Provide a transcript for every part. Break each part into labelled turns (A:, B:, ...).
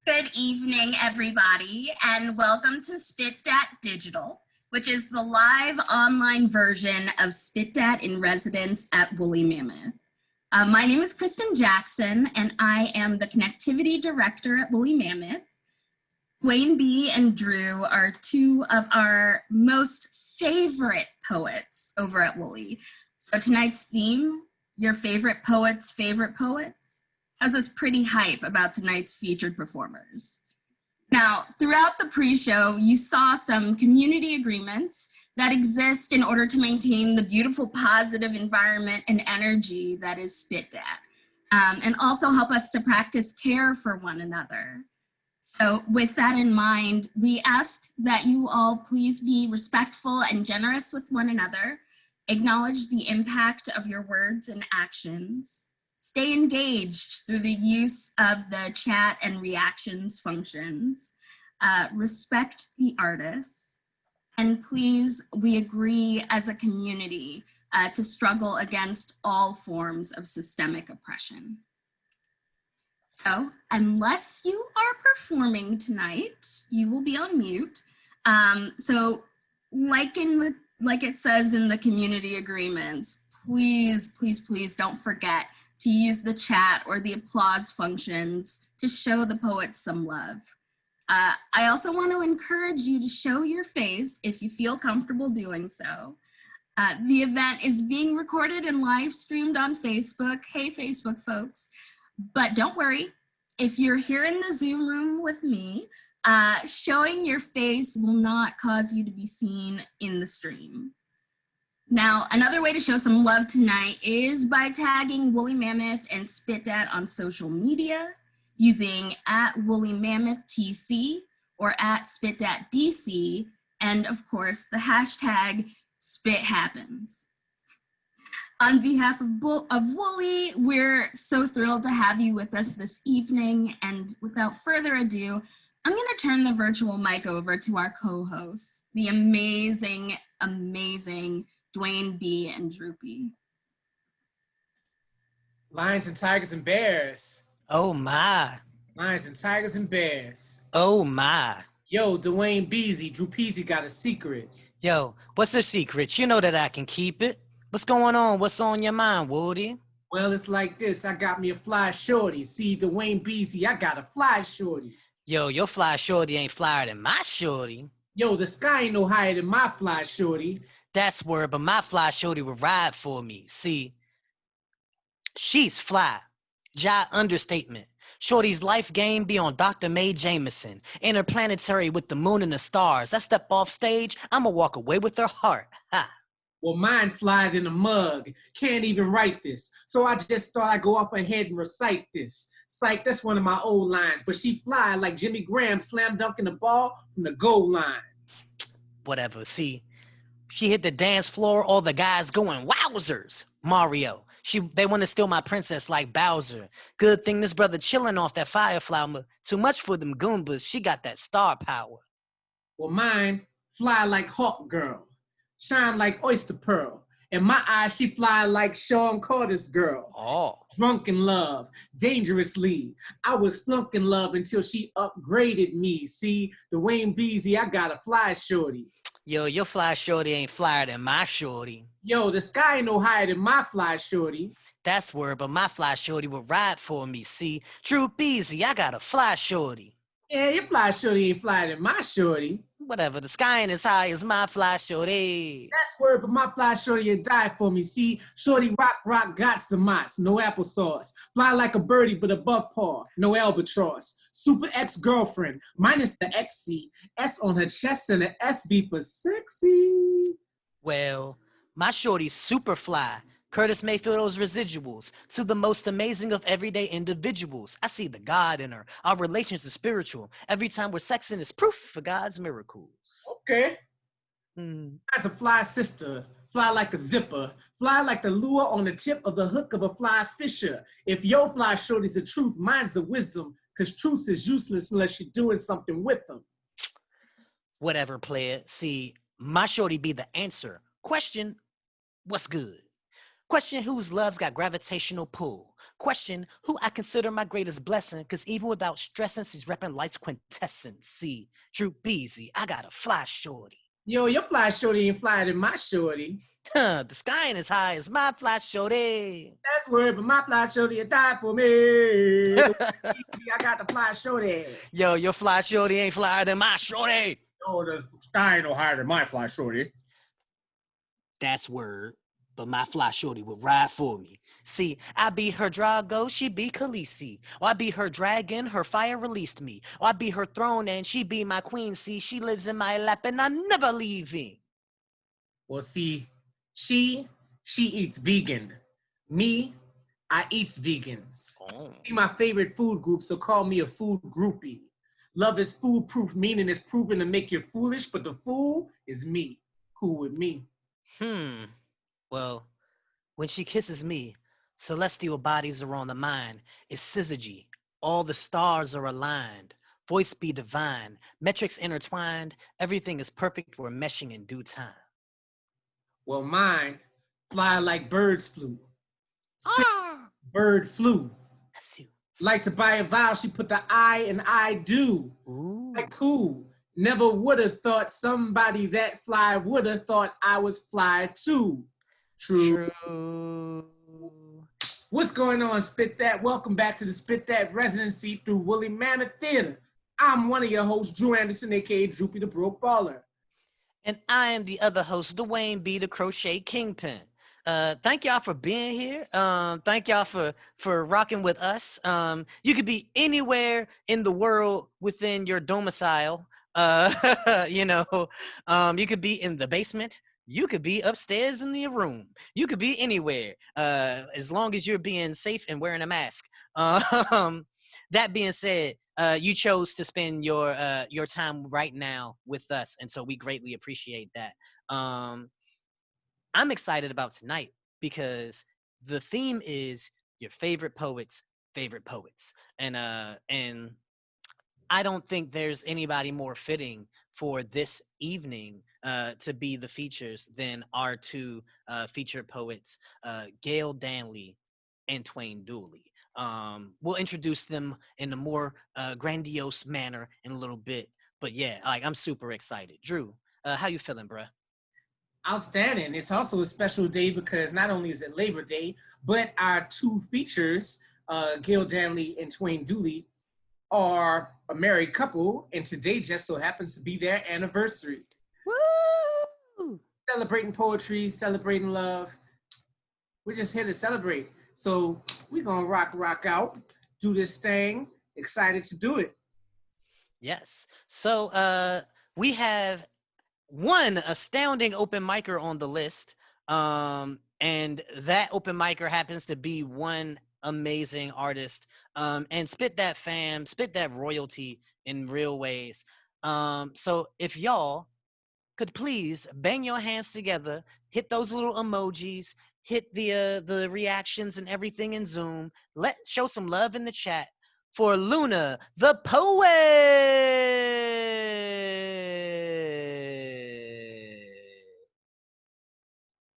A: Good evening, everybody, and welcome to Spit Dat Digital, which is the live online version of Spit Dat in residence at Woolly Mammoth. My name is Kristen Jackson, and I am the Connectivity Director at Woolly Mammoth. Twain B and Drew are two of our most favorite poets over at Woolly. So tonight's theme, your favorite poets' favorite poets, has us pretty hype about tonight's featured performers. Now, throughout the pre-show, you saw some community agreements that exist in order to maintain the beautiful, positive environment and energy that is Spit Dat, and also help us to practice care for one another. So with that in mind, we ask that you all please be respectful and generous with one another, acknowledge the impact of your words and actions, stay engaged through the use of the chat and reactions functions, respect the artists, and please, we agree as a community to struggle against all forms of systemic oppression. So unless you are performing tonight, you will be on mute. So like it says in the community agreements, please, please, please don't forget to use the chat or the applause functions to show the poets some love. I also want to encourage you to show your face if you feel comfortable doing so. The event is being recorded and live streamed on Facebook. Hey, Facebook folks. But don't worry, if you're here in the Zoom room with me, showing your face will not cause you to be seen in the stream. Now, another way to show some love tonight is by tagging Woolly Mammoth and Spit Dat on social media using @WoollyMammothTC or @SpitDatDC, and of course the hashtag SpitHappens. On behalf of Woolly, we're so thrilled to have you with us this evening. And without further ado, I'm going to turn the virtual mic over to our co-hosts, the amazing, amazing Dwayne B. and Droopy.
B: Lions and tigers and bears.
C: Oh my.
B: Lions and tigers and bears.
C: Oh my.
B: Yo, Dwayne Beezy, Drew Peasy got a secret.
C: Yo, what's the secret? You know that I can keep it. What's going on? What's on your mind, Woody?
B: Well, it's like this. I got me a fly shorty. See, Dwayne Beezy, I got a fly shorty.
C: Yo, your fly shorty ain't flyer than my shorty.
B: Yo, the sky ain't no higher than my fly shorty.
C: That's word, but my fly shorty would ride for me. See, she's fly. Understatement. Shorty's life game be on Dr. Mae Jameson. Interplanetary with the moon and the stars. I step off stage, I'ma walk away with her heart. Ha.
B: Well, mine flied in a mug. Can't even write this. So I just thought I'd go up ahead and recite this. Psych, that's one of my old lines. But she fly like Jimmy Graham slam dunking the ball from the goal line.
C: Whatever, see. She hit the dance floor, all the guys going, wowzers. Mario, they want to steal my princess like Bowser. Good thing this brother chilling off that fireflower. Too much for them Goombas, she got that star power.
B: Well, mine fly like Hawk Girl. Shine like oyster pearl. In my eyes, she fly like Sean Carter's girl.
C: Oh.
B: Drunk in love, dangerously. I was flunking love until she upgraded me. See, Dwayne Beezy, I got a fly shorty.
C: Yo, your fly shorty ain't flyer than my shorty.
B: Yo, the sky ain't no higher than my fly shorty.
C: That's word, but my fly shorty would ride for me. See, Drew Beezy, I got a fly shorty.
B: Yeah, your fly shorty ain't flyer than my shorty.
C: Whatever, the sky ain't as high as my fly shorty.
B: That's word, but my fly shorty would die for me. See, shorty rock gots the mots, no applesauce. Fly like a birdie, but above par, no albatross. Super ex-girlfriend, minus the XC. S on her chest and an SB for sexy.
C: Well, my shorty's super fly. Curtis Mayfield's residuals to the most amazing of everyday individuals. I see the God in her. Our relations are spiritual. Every time we're sexing is proof for God's miracles.
B: Okay. That's a fly sister. Fly like a zipper. Fly like the lure on the tip of the hook of a fly fisher. If your fly shorty's the truth, mine's the wisdom. Because truth is useless unless you're doing something with them.
C: Whatever, player. See, my shorty be the answer. Question, what's good? Question, whose love's got gravitational pull? Question who I consider my greatest blessing, cause even without stressing, she's repping life's quintessence. See, Drew Beezy, I got a fly shorty.
B: Yo, your fly shorty ain't flyer than my shorty.
C: The sky ain't as high as my fly shorty.
B: That's word, but my fly shorty died for me. I got the fly shorty.
C: Yo, your fly shorty ain't flyer than my shorty.
B: Oh, the sky ain't no higher than my fly shorty.
C: That's word, but my fly shorty would ride for me. See, I be her Drago, she be Khaleesi. Or I be her dragon, her fire released me. Or I be her throne and she be my queen. See, she lives in my lap and I'm never leaving.
B: Well, see, she eats vegan. Me, I eats vegans.
C: Oh.
B: Be my favorite food group, so call me a food groupie. Love is foolproof, meaning it's proven to make you foolish, but the fool is me. Cool with me.
C: Well, when she kisses me, celestial bodies are on the mind. It's syzygy. All the stars are aligned. Voice be divine. Metrics intertwined. Everything is perfect. We're meshing in due time.
B: Well, mine fly like birds flew. Bird flew. Like to buy a vow, she put the I in I do.
C: Ooh.
B: Like cool. Never would have thought somebody that fly would have thought I was fly too. True. What's going on, Spit That? Welcome back to the Spit That residency through Woolly Mammoth Theater. I'm one of your hosts, Drew Anderson, aka Droopy the Broke Baller.
C: And I am the other host, Dwayne B, the Crochet Kingpin. Thank y'all for being here. Thank y'all for rocking with us. You could be anywhere in the world within your domicile. You could be in the basement. You could be upstairs in your room. You could be anywhere, as long as you're being safe and wearing a mask. That being said, you chose to spend your time right now with us, and so we greatly appreciate that. I'm excited about tonight because the theme is your favorite poets, and I don't think there's anybody more fitting for this evening to be the features than our two featured poets, Gail Danley and Twain Dooley. We'll introduce them in a more grandiose manner in a little bit, but yeah, I'm super excited. Drew, how you feeling, bruh?
B: Outstanding. It's also a special day because not only is it Labor Day, but our two features, Gail Danley and Twain Dooley, are a married couple, and today just so happens to be their anniversary.
C: Woo!
B: Celebrating poetry, celebrating love. We're just here to celebrate. So we're gonna rock out, do this thing. Excited to do it.
C: Yes. So we have one astounding open micer on the list, and that open micer happens to be one amazing artist, and Spit That fam, Spit That royalty in real ways. So if y'all could please bang your hands together, hit those little emojis, hit the reactions and everything in Zoom. Let's show some love in the chat for Luna the poet.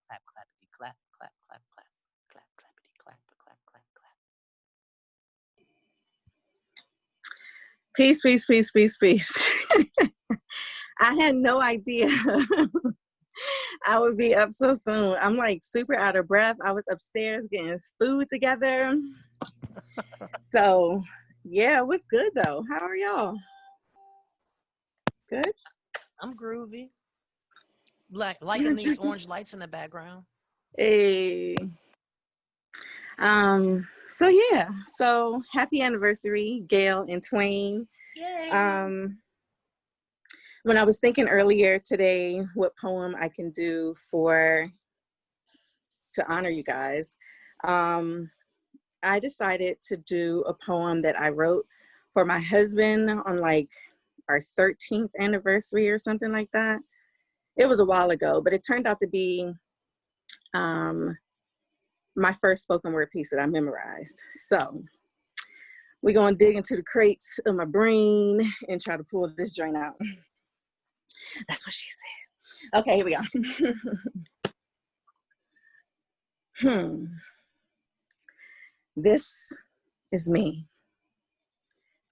C: Clap, clappity, clap, clap, clap, clap, clap, clappity, clap, clap, clap, clap.
D: Peace, peace, peace, peace, peace. I had no idea I would be up so soon. I'm like super out of breath. I was upstairs getting food together. So yeah, what's good though? How are y'all? Good?
C: I'm groovy. Liking these orange lights in the background.
D: Hey. So yeah, so happy anniversary, Gail and Twain.
C: Yay.
D: When I was thinking earlier today what poem I can do to honor you guys, I decided to do a poem that I wrote for my husband on like our 13th anniversary or something like that. It was a while ago, but it turned out to be my first spoken word piece that I memorized. So we're gonna dig into the crates of my brain and try to pull this joint out. That's what she said. Okay, here we go. This is me,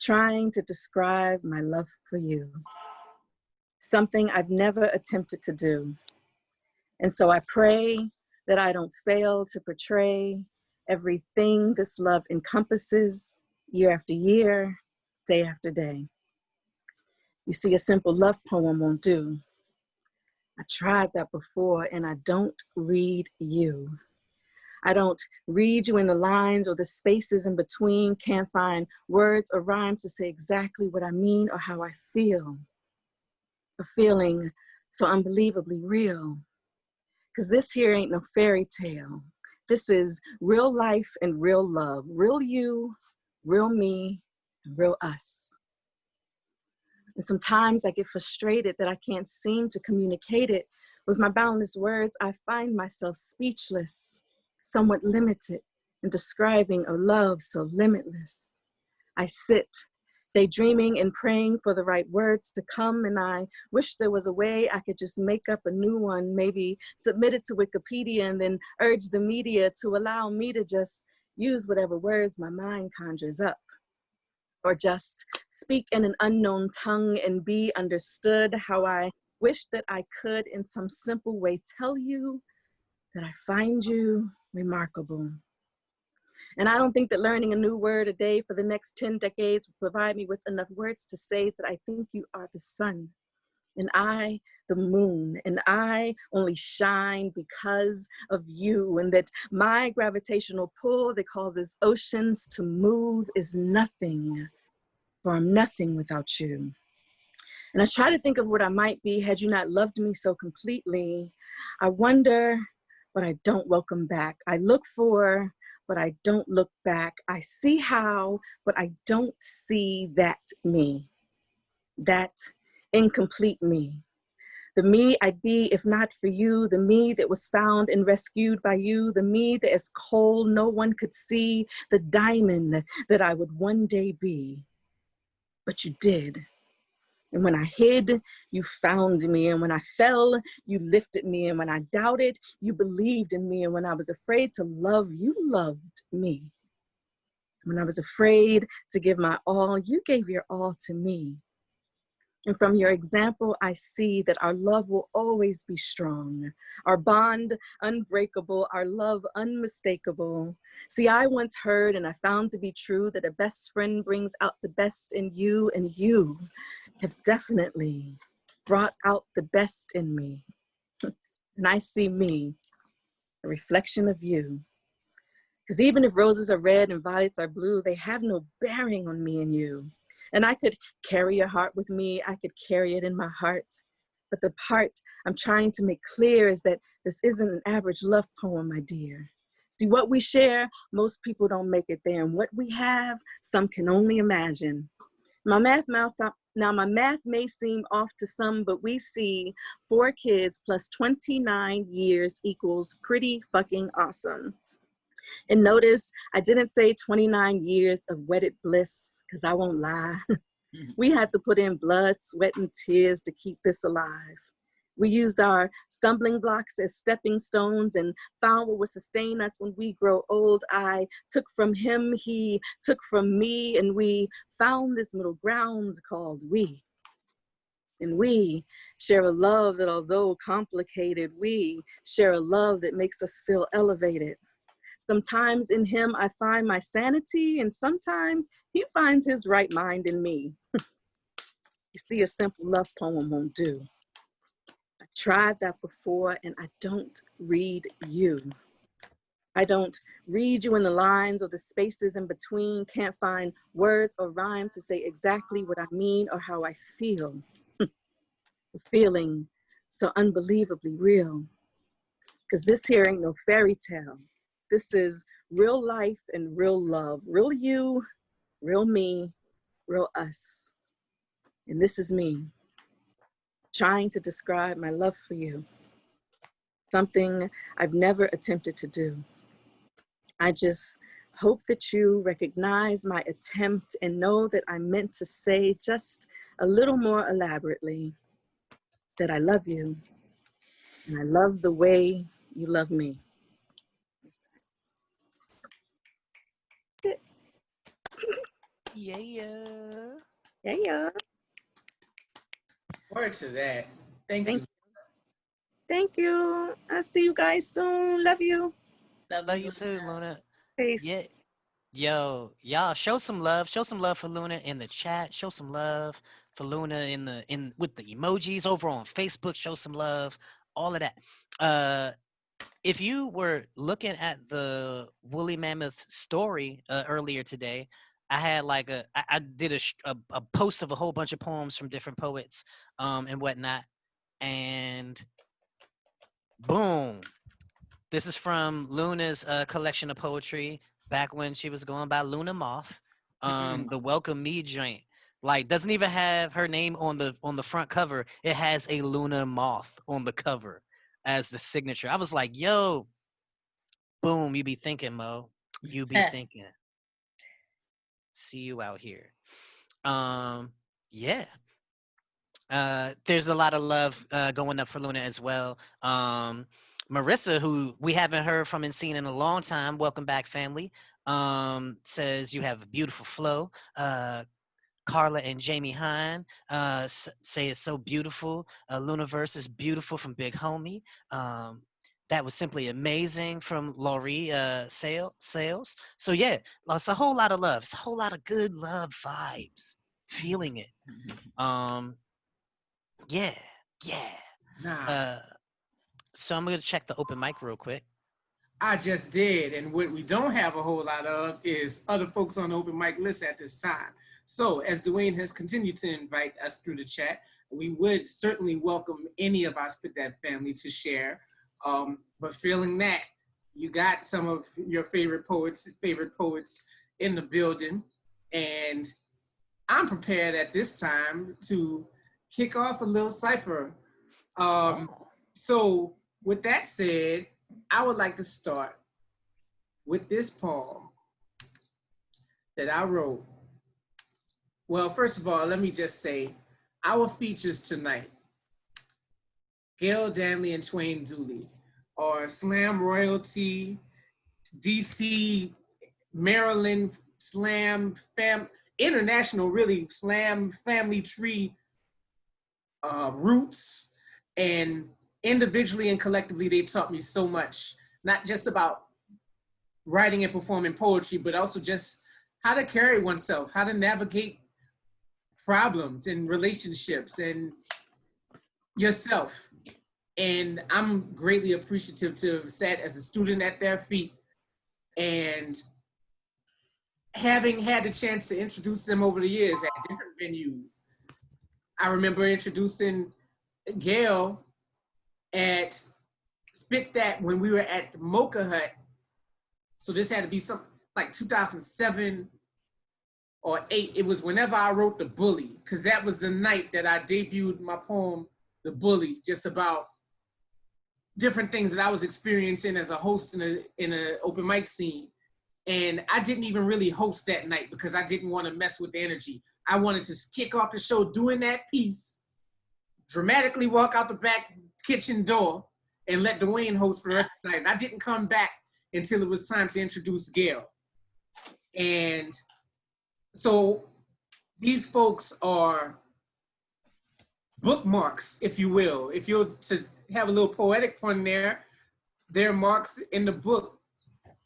D: trying to describe my love for you, something I've never attempted to do. And so I pray that I don't fail to portray everything this love encompasses year after year, day after day. You see, a simple love poem won't do. I tried that before, and I don't read you. I don't read you in the lines or the spaces in between, can't find words or rhymes to say exactly what I mean or how I feel. A feeling so unbelievably real. Because this here ain't no fairy tale. This is real life and real love. Real you, real me, and real us. And sometimes I get frustrated that I can't seem to communicate it. With my boundless words, I find myself speechless, somewhat limited in describing a love so limitless. I sit, daydreaming and praying for the right words to come, and I wish there was a way I could just make up a new one, maybe submit it to Wikipedia and then urge the media to allow me to just use whatever words my mind conjures up. Or just speak in an unknown tongue and be understood, how I wish that I could in some simple way tell you that I find you remarkable. And I don't think that learning a new word a day for the next 10 decades will provide me with enough words to say that I think you are the sun, and I the moon, and I only shine because of you, and that my gravitational pull that causes oceans to move is nothing, for I'm nothing without you. And I try to think of what I might be had you not loved me so completely. I wonder, but I don't welcome back. I look for, but I don't look back. I see how, but I don't see that me, that incomplete me. The me I'd be if not for you, the me that was found and rescued by you, the me that is cold, no one could see, the diamond that I would one day be. But you did. And when I hid, you found me. And when I fell, you lifted me. And when I doubted, you believed in me. And when I was afraid to love, you loved me. When I was afraid to give my all, you gave your all to me. And from your example, I see that our love will always be strong, our bond unbreakable, our love unmistakable. See, I once heard and I found to be true that a best friend brings out the best in you, and you have definitely brought out the best in me. And I see me, a reflection of you. Because even if roses are red and violets are blue, they have no bearing on me and you. And I could carry your heart with me. I could carry it in my heart. But the part I'm trying to make clear is that this isn't an average love poem, my dear. See, what we share, most people don't make it there. And what we have, some can only imagine. My math may seem off to some, but we see 4 kids plus 29 years equals pretty fucking awesome. And notice I didn't say 29 years of wedded bliss, because I won't lie. We had to put in blood, sweat, and tears to keep this alive. We used our stumbling blocks as stepping stones and found what would sustain us when we grow old. I took from him, he took from me, and we found this middle ground called we. And we share a love that, although complicated, we share a love that makes us feel elevated. Sometimes in him I find my sanity, and sometimes he finds his right mind in me. You see, a simple love poem won't do. I tried that before, and I don't read you. I don't read you in the lines or the spaces in between, can't find words or rhymes to say exactly what I mean or how I feel. The feeling so unbelievably real. Because this here ain't no fairy tale. This is real life and real love. Real you, real me, real us. And this is me, trying to describe my love for you. Something I've never attempted to do. I just hope that you recognize my attempt and know that I meant to say just a little more elaborately that I love you, and I love the way you love me.
C: Yeah.
D: Yeah.
B: Word to that. Thank
D: Thank
B: you.
D: Thank you. I'll see you guys soon. Love you.
C: Love you too, Luna.
D: Peace.
C: Yeah. Yo, y'all show some love. Show some love for Luna in the chat. Show some love for Luna in with the emojis over on Facebook. Show some love. All of that. If you were looking at the woolly mammoth story earlier today, I had like I did a post of a whole bunch of poems from different poets and whatnot, and boom, this is from Luna's collection of poetry back when she was going by Luna Moth. The Welcome Me joint, like, doesn't even have her name on the front cover. It has a Luna Moth on the cover as the signature. I was like, yo, boom, you be thinking, Mo. You be thinking. See you out here. Yeah. There's a lot of love going up for Luna as well. Marissa, who we haven't heard from and seen in a long time, welcome back, family. Says you have a beautiful flow. Carla and Jamie Hine say it's so beautiful. Lunaverse is beautiful from Big Homie. That was simply amazing from Laurie Sales. So yeah, it's a whole lot of love. It's a whole lot of good love vibes. Feeling it. Yeah, yeah.
B: Nah,
C: So I'm gonna check the open mic real quick.
B: I just did. And what we don't have a whole lot of is other folks on the open mic list at this time. So as Dwayne has continued to invite us through the chat, we would certainly welcome any of our Spit Dat family to share. But feeling that you got some of your favorite poets in the building, and I'm prepared at this time to kick off a little cipher. So with that said, I would like to start with this poem that I wrote. Well, first of all, let me just say, our features tonight, Gail Danley and Twain Dooley, are slam royalty, DC, Maryland slam, international really slam family tree roots, and individually and collectively, they taught me so much, not just about writing and performing poetry, but also just how to carry oneself, how to navigate problems and relationships and yourself. And I'm greatly appreciative to have sat as a student at their feet and having had the chance to introduce them over the years at different venues. I remember introducing Gail at Spit Dat when we were at the Mocha Hut. So this had to be something like 2007 or 8. It was whenever I wrote The Bully, because that was the night that I debuted my poem, The Bully, just about different things that I was experiencing as a host in an open mic scene. And I didn't even really host that night because I didn't want to mess with the energy. I wanted to kick off the show doing that piece, dramatically walk out the back kitchen door, and let Dwayne host for the rest of the night. And I didn't come back until it was time to introduce Gail. And so these folks are bookmarks, if you will. If you're to have a little poetic pun there, they're marks in the book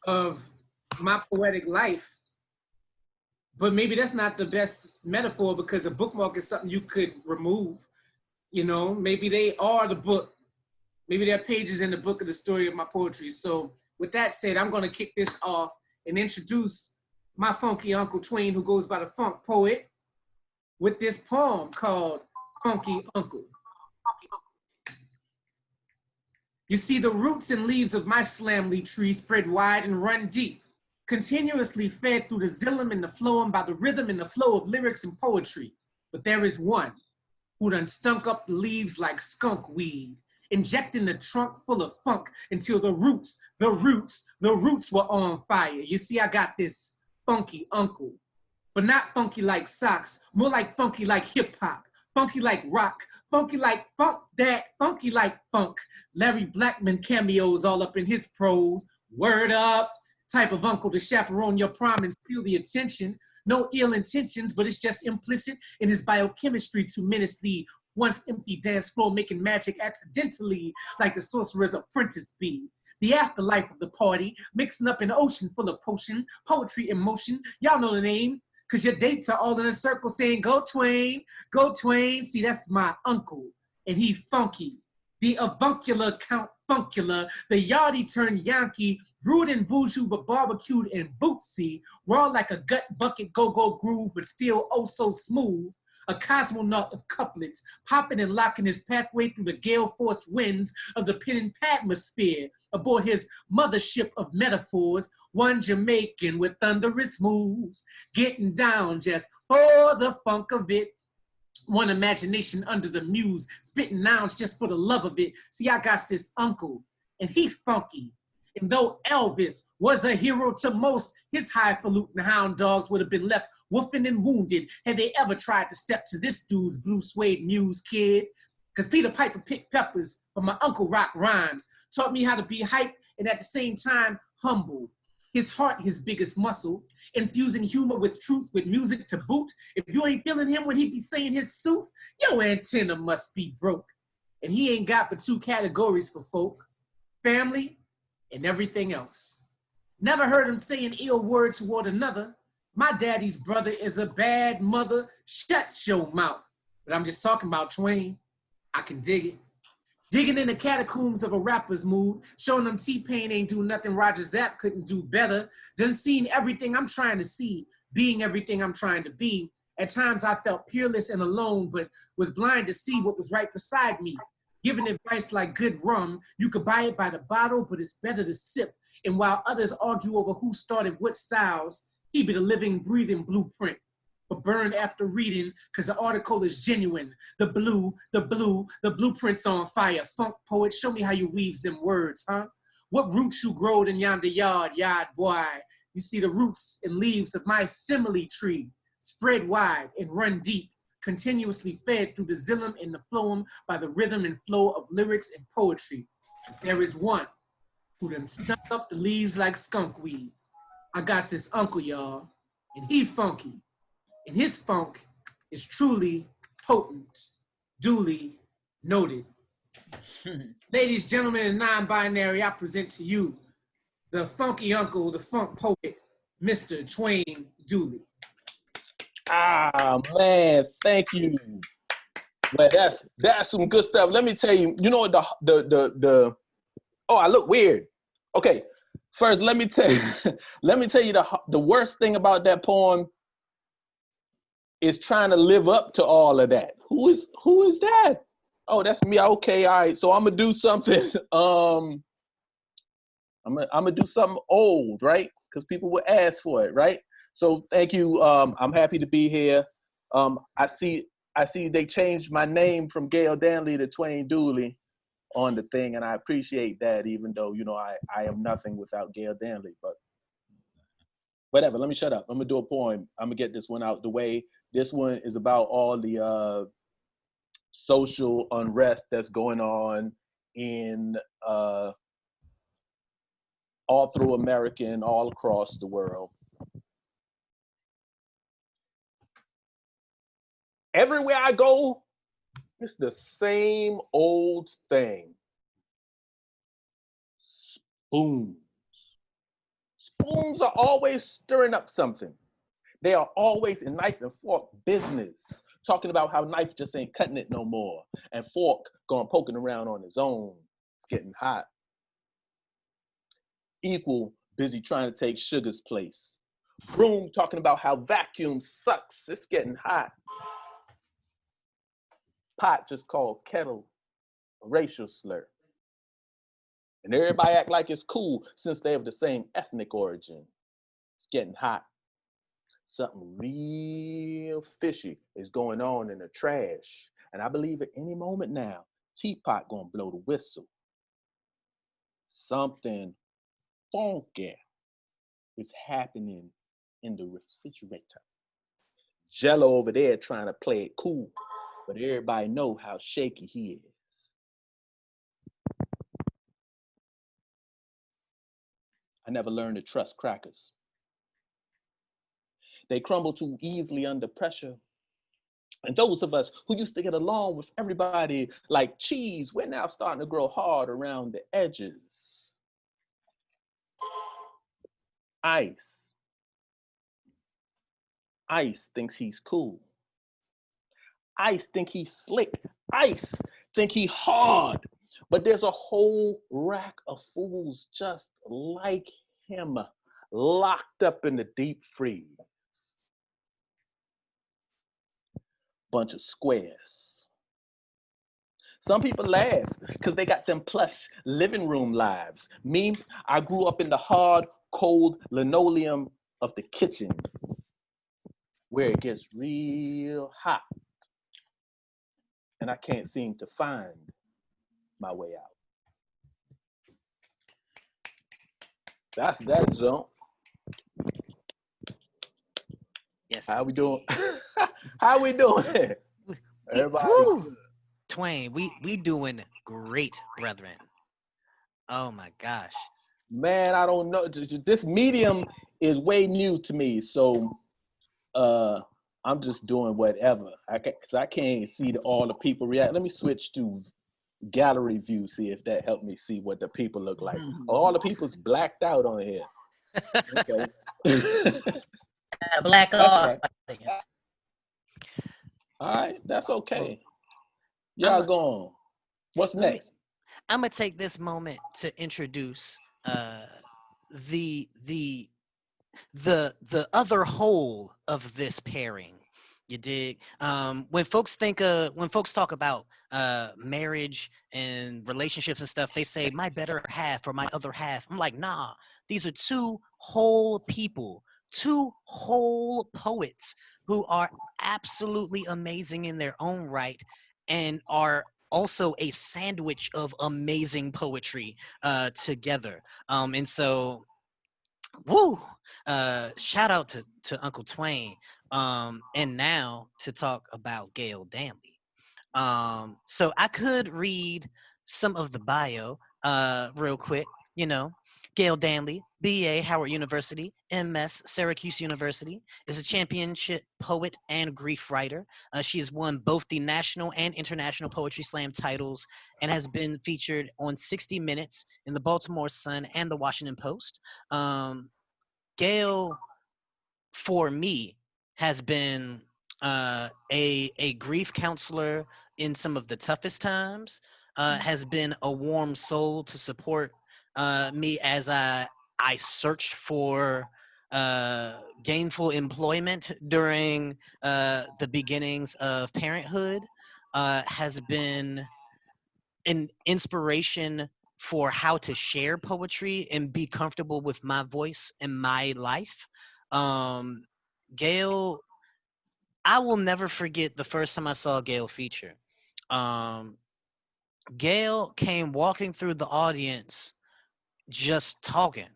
B: of my poetic life. But maybe that's not the best metaphor, because a bookmark is something you could remove. You know, maybe they are the book. Maybe there are pages in the book of the story of my poetry. So with that said, I'm going to kick this off and introduce my funky Uncle Twain, who goes by the Funk Poet, with this poem called Funky Uncle. You see, the roots and leaves of my slamly tree spread wide and run deep, continuously fed through the xylem and the phloem by the rhythm and the flow of lyrics and poetry. But there is one who done stunk up the leaves like skunk weed, injecting the trunk full of funk until the roots were on fire. You see, I got this funky uncle, but not funky like socks, more like funky like hip hop, funky like rock, funky like funk that, funky like funk. Larry Blackman cameos all up in his prose. Word up, type of uncle to chaperone your prom and steal the attention. No ill intentions, but it's just implicit in his biochemistry to menace the once empty dance floor, making magic accidentally like the sorcerer's apprentice bee. The afterlife of the party, mixing up an ocean full of potion, poetry in motion. Y'all know the name, because your dates are all in a circle saying, go Twain, go Twain. See, that's my uncle, and he funky. The avuncular Count Funkula, the yardie turned Yankee, rude and bourgeois but barbecued and bootsy, raw like a gut bucket go-go groove but still oh so smooth. A cosmonaut of couplets, popping and locking his pathway through the gale force winds of the pen and atmosphere, aboard his mothership of metaphors, one Jamaican with thunderous moves, getting down just for the funk of it. One imagination under the muse, spitting nouns just for the love of it. See, I got this uncle, and he funky. And though Elvis was a hero to most, his highfalutin hound dogs would have been left woofing and wounded had they ever tried to step to this dude's blue suede muse, kid. Because Peter Piper picked peppers, but my uncle rock rhymes, taught me how to be hype and at the same time humble. His heart, his biggest muscle, infusing humor with truth, with music to boot. If you ain't feeling him when he be saying his sooth, your antenna must be broke. And he ain't got but two categories for folk, family and everything else. Never heard him say an ill word toward another. My daddy's brother is a bad mother. Shut your mouth. But I'm just talking about Twain. I can dig it. Digging in the catacombs of a rapper's mood, showing them T-Pain ain't do nothing Roger Zapp couldn't do better. Done seen everything I'm trying to see, being everything I'm trying to be. At times I felt peerless and alone, but was blind to see what was right beside me. Giving advice like good rum, you could buy it by the bottle, but it's better to sip. And while others argue over who started what styles, he be the living, breathing blueprint. But burned after reading, because the article is genuine. The blueprint's on fire. Funk poet, show me how you weaves them words, huh? What roots you growed in yonder yard boy. You see the roots and leaves of my simile tree, spread wide and run deep, continuously fed through the xylem and the phloem by the rhythm and flow of lyrics and poetry. There is one who done snuck up the leaves like skunk weed. I got this uncle, y'all, and he funky. And his funk is truly potent, duly noted. Ladies, gentlemen, and non-binary, I present to you the funky uncle, the funk poet, Mr. Twain Dooley.
E: Ah, man, thank you. Well, that's some good stuff. Let me tell you, you know the oh, I look weird. Okay, first let me tell you, the worst thing about that poem is trying to live up to all of that. Who is that? Oh, that's me. Okay, all right. So I'm gonna do something. I'm gonna do something old, right? Because people would ask for it, right? So thank you. I'm happy to be here. I see they changed my name from Gail Danley to Twain Dooley on the thing, and I appreciate that. Even though I am nothing without Gail Danley, but whatever. Let me shut up. I'm gonna do a poem. I'm gonna get this one out the way. This one is about all the social unrest that's going on in all through America and all across the world. Everywhere I go, it's the same old thing. Spoons. Spoons are always stirring up something. They are always in knife and fork business, talking about how knife just ain't cutting it no more, and fork going poking around on his own. It's getting hot. Equal busy trying to take sugar's place. Broom talking about how vacuum sucks. It's getting hot. Pot just called kettle a racial slur. And everybody act like it's cool since they have the same ethnic origin. It's getting hot. Something real fishy is going on in the trash. And I believe at any moment now, Teapot gonna blow the whistle. Something funky is happening in the refrigerator. Jello over there trying to play it cool, but everybody know how shaky he is. I never learned to trust crackers. They crumble too easily under pressure. And those of us who used to get along with everybody like cheese, we're now starting to grow hard around the edges. Ice. Ice thinks he's cool. Ice think he's slick. Ice think he hard. But there's a whole rack of fools just like him, locked up in the deep freeze. Bunch of squares. Some people laugh because they got them plush living room lives. Me, I grew up in the hard, cold linoleum of the kitchen where it gets real hot and I can't seem to find my way out. That's that jump.
C: Yes.
E: How we doing? How we doing? Everybody.
C: Woo! Twain, we doing great, brethren. Oh my gosh.
E: Man, I don't know. This medium is way new to me, so I'm just doing whatever. Cause I can't see all the people react. Let me switch to gallery view, see if that helped me see what the people look like. All the people's blacked out on here. Okay.
F: Black art.
E: All right, that's okay. Y'all go on. What's next?
C: I'm gonna take this moment to introduce the other whole of this pairing. You dig? When folks talk about marriage and relationships and stuff, they say my better half or my other half. I'm like, nah, these are two whole people, two whole poets who are absolutely amazing in their own right and are also a sandwich of amazing poetry together. And so woo! Shout out to Uncle Twain. And now to talk about Gail Danley. So I could read some of the bio real quick. You know, Gail Danley, BA, Howard University, MS, Syracuse University, is a championship poet and grief writer. She has won both the national and international poetry slam titles and has been featured on 60 Minutes, in the Baltimore Sun, and the Washington Post. Gail, for me, has been a grief counselor in some of the toughest times, has been a warm soul to support me as I searched for gainful employment during the beginnings of parenthood, has been an inspiration for how to share poetry and be comfortable with my voice and my life. Gail, I will never forget the first time I saw Gail feature. Gail came walking through the audience just talking.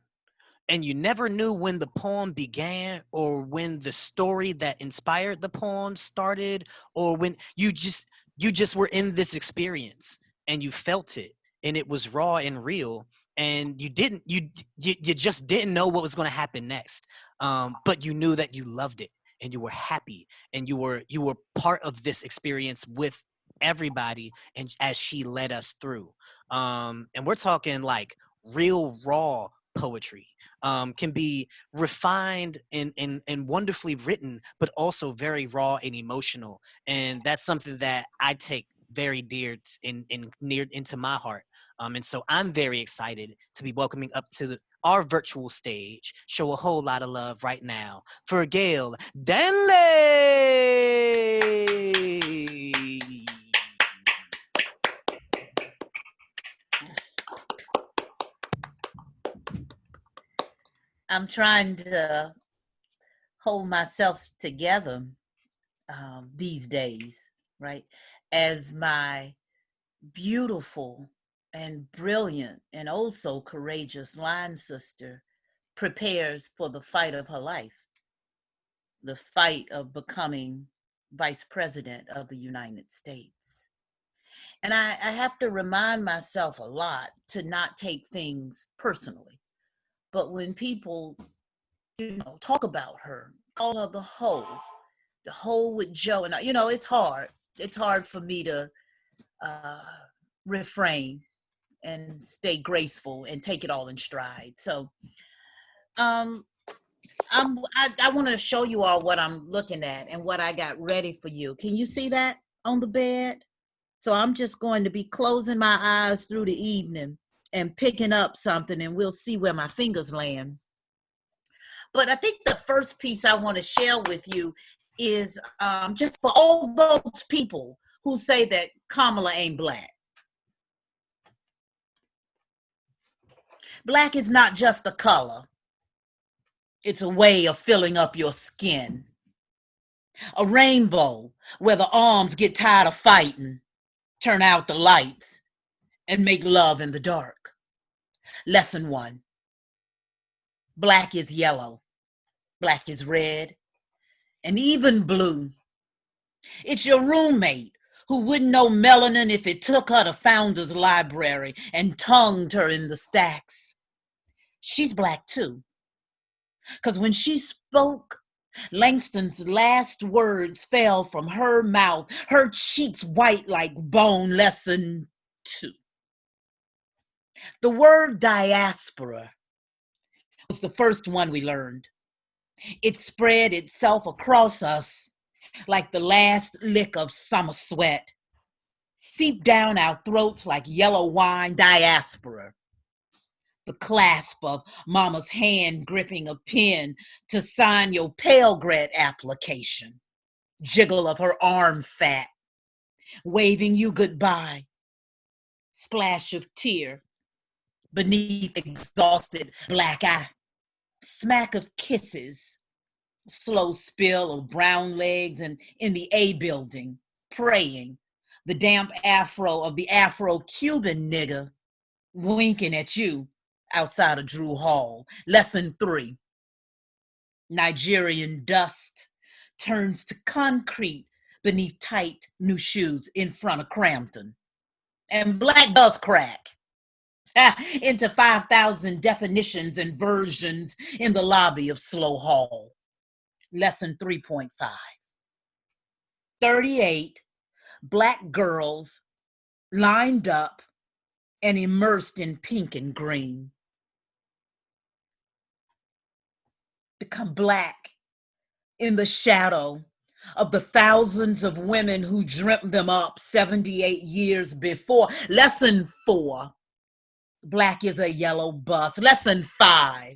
C: And you never knew when the poem began or when the story that inspired the poem started, or when you just were in this experience and you felt it and it was raw and real, and you just didn't know what was going to happen next, but you knew that you loved it and you were happy and you were part of this experience with everybody, and as she led us through, and we're talking like real raw poetry, can be refined and wonderfully written, but also very raw and emotional. And that's something that I take very dear and near into my heart. And so I'm very excited to be welcoming up to our virtual stage. Show a whole lot of love right now for Gail Danley.
F: I'm trying to hold myself together these days, right? As my beautiful and brilliant and also courageous line sister prepares for the fight of her life, the fight of becoming Vice President of the United States. And I have to remind myself a lot to not take things personally. But when people, talk about her, call of the whole with Joe. And, you know, it's hard. It's hard for me to refrain and stay graceful and take it all in stride. So I want to show you all what I'm looking at and what I got ready for you. Can you see that on the bed? So I'm just going to be closing my eyes through the evening and picking up something, and we'll see where my fingers land. But I think the first piece I want to share with you is just for all those people who say that Kamala ain't black. Black is not just a color. It's a way of filling up your skin. A rainbow where the arms get tired of fighting, turn out the lights, and make love in the dark. Lesson 1. Black is yellow. Black is red. And even blue. It's your roommate who wouldn't know melanin if it took her to Founder's Library and tongued her in the stacks. She's black too. Because when she spoke, Langston's last words fell from her mouth, her cheeks white like bone. Lesson 2. The word diaspora was the first one we learned. It spread itself across us like the last lick of summer sweat, seeped down our throats like yellow wine. Diaspora. The clasp of mama's hand gripping a pen to sign your Pell Grant application. Jiggle of her arm fat, waving you goodbye. Splash of tear beneath exhausted black eye. Smack of kisses. Slow spill of brown legs and in the A building, praying. The damp afro of the Afro-Cuban nigger winking at you outside of Drew Hall. Lesson 3. Nigerian dust turns to concrete beneath tight new shoes in front of Crampton. And black does crack into 5,000 definitions and versions in the lobby of Slow Hall. Lesson 3.5. 38 black girls lined up and immersed in pink and green. Become black in the shadow of the thousands of women who dreamt them up 78 years before. Lesson 4. Black is a yellow bus. Lesson 5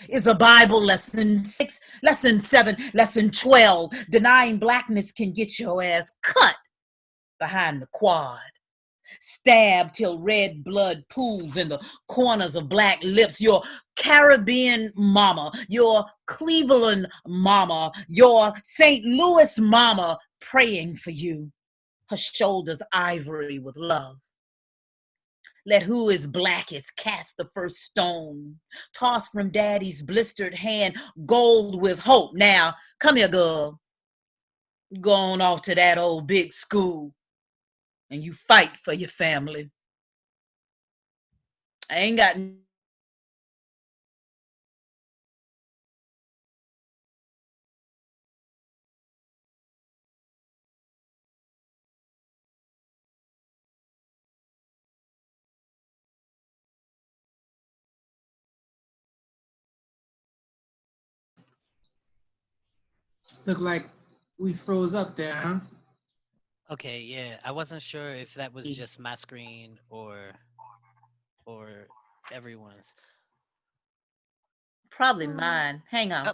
F: is a Bible. Lesson 6, lesson 7, lesson 12. Denying blackness can get your ass cut behind the quad. Stabbed till red blood pools in the corners of black lips. Your Caribbean mama, your Cleveland mama, your St. Louis mama praying for you. Her shoulders ivory with love. Let who is blackest cast the first stone. Tossed from daddy's blistered hand, gold with hope. Now, come here, girl. Go on off to that old big school and you fight for your family. I ain't got
B: Look like we froze up there, huh?
C: Okay, yeah. I wasn't sure if that was just my screen or everyone's.
F: probably mine. Hang on.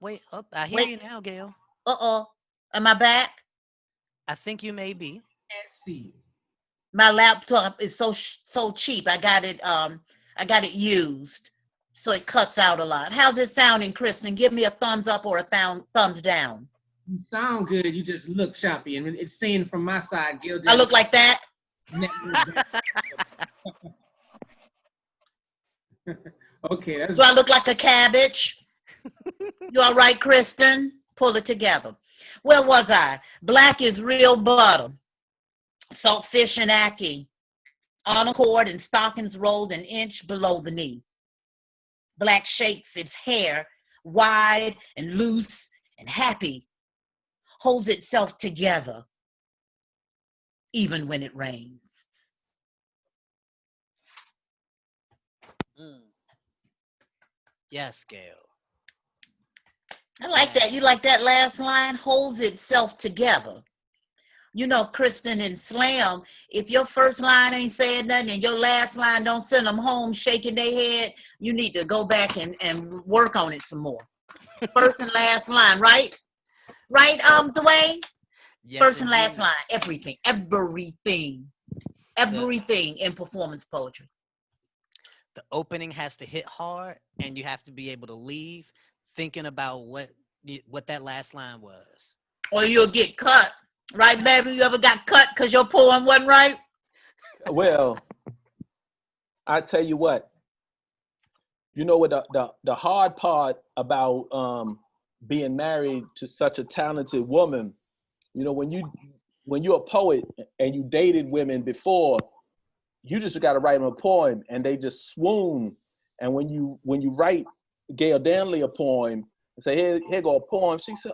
C: Wait, I hear
F: Wait.
C: you now, Gail.
F: Uh-oh. Am I back?
C: I think you may be.
B: Can't see.
F: My laptop is so cheap. I got it used. So it cuts out a lot. How's it sounding, Kristen? Give me a thumbs up or a thumbs down.
B: You sound good. You just look choppy. And it's saying from my side, Gail.
F: I look like that?
B: Okay.
F: Do I look like a cabbage? You all right, Kristen? Pull it together. Where was I? Black is real butter. Saltfish and ackee. On a cord and stockings rolled an inch below the knee. Black shakes its hair wide and loose and happy, holds itself together even when it rains.
C: Yes, Gail.
F: I like that. You like that last line? Holds itself together. You know, Kristen and Slam, if your first line ain't saying nothing and your last line don't send them home shaking their head, you need to go back and work on it some more. First and last line, right? Right, Dwayne?
C: Yes,
F: First and last
C: indeed.
F: line, everything in performance poetry.
C: The opening has to hit hard, and you have to be able to leave thinking about what that last line was.
F: Or you'll get cut. Right, baby? You ever got cut because your poem wasn't right?
E: Well, I tell you what. You know what the hard part about being married to such a talented woman, you know, when you're a poet and you dated women before, you just got to write them a poem and they just swoon. And when you write Gail Danley a poem and say, here go a poem, she said,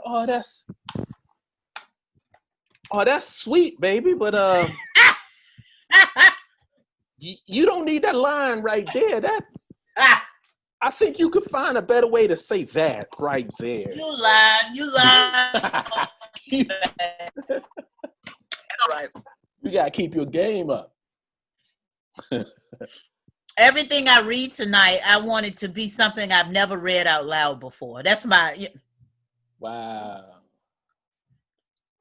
E: that's sweet, baby, but you don't need that line right there. I think you could find a better way to say that right there.
F: You lied. All right.
E: You gotta keep your game up.
F: Everything I read tonight, I want it to be something I've never read out loud before. That's my...
E: Wow.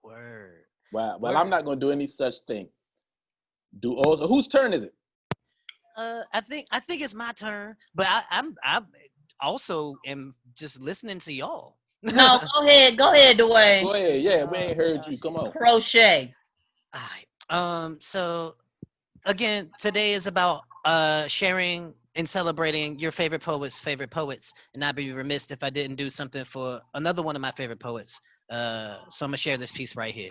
C: Word.
E: Wow. Well, I'm not gonna do any such thing. Also, whose turn is it?
C: I think it's my turn, but I also am just listening to y'all.
F: No, go ahead, Dwayne.
E: Go ahead. Yeah, we ain't heard you. Come on.
F: Crochet.
C: All right. So again, today is about sharing and celebrating your favorite poets, and I'd be remiss if I didn't do something for another one of my favorite poets. So I'm gonna share this piece right here.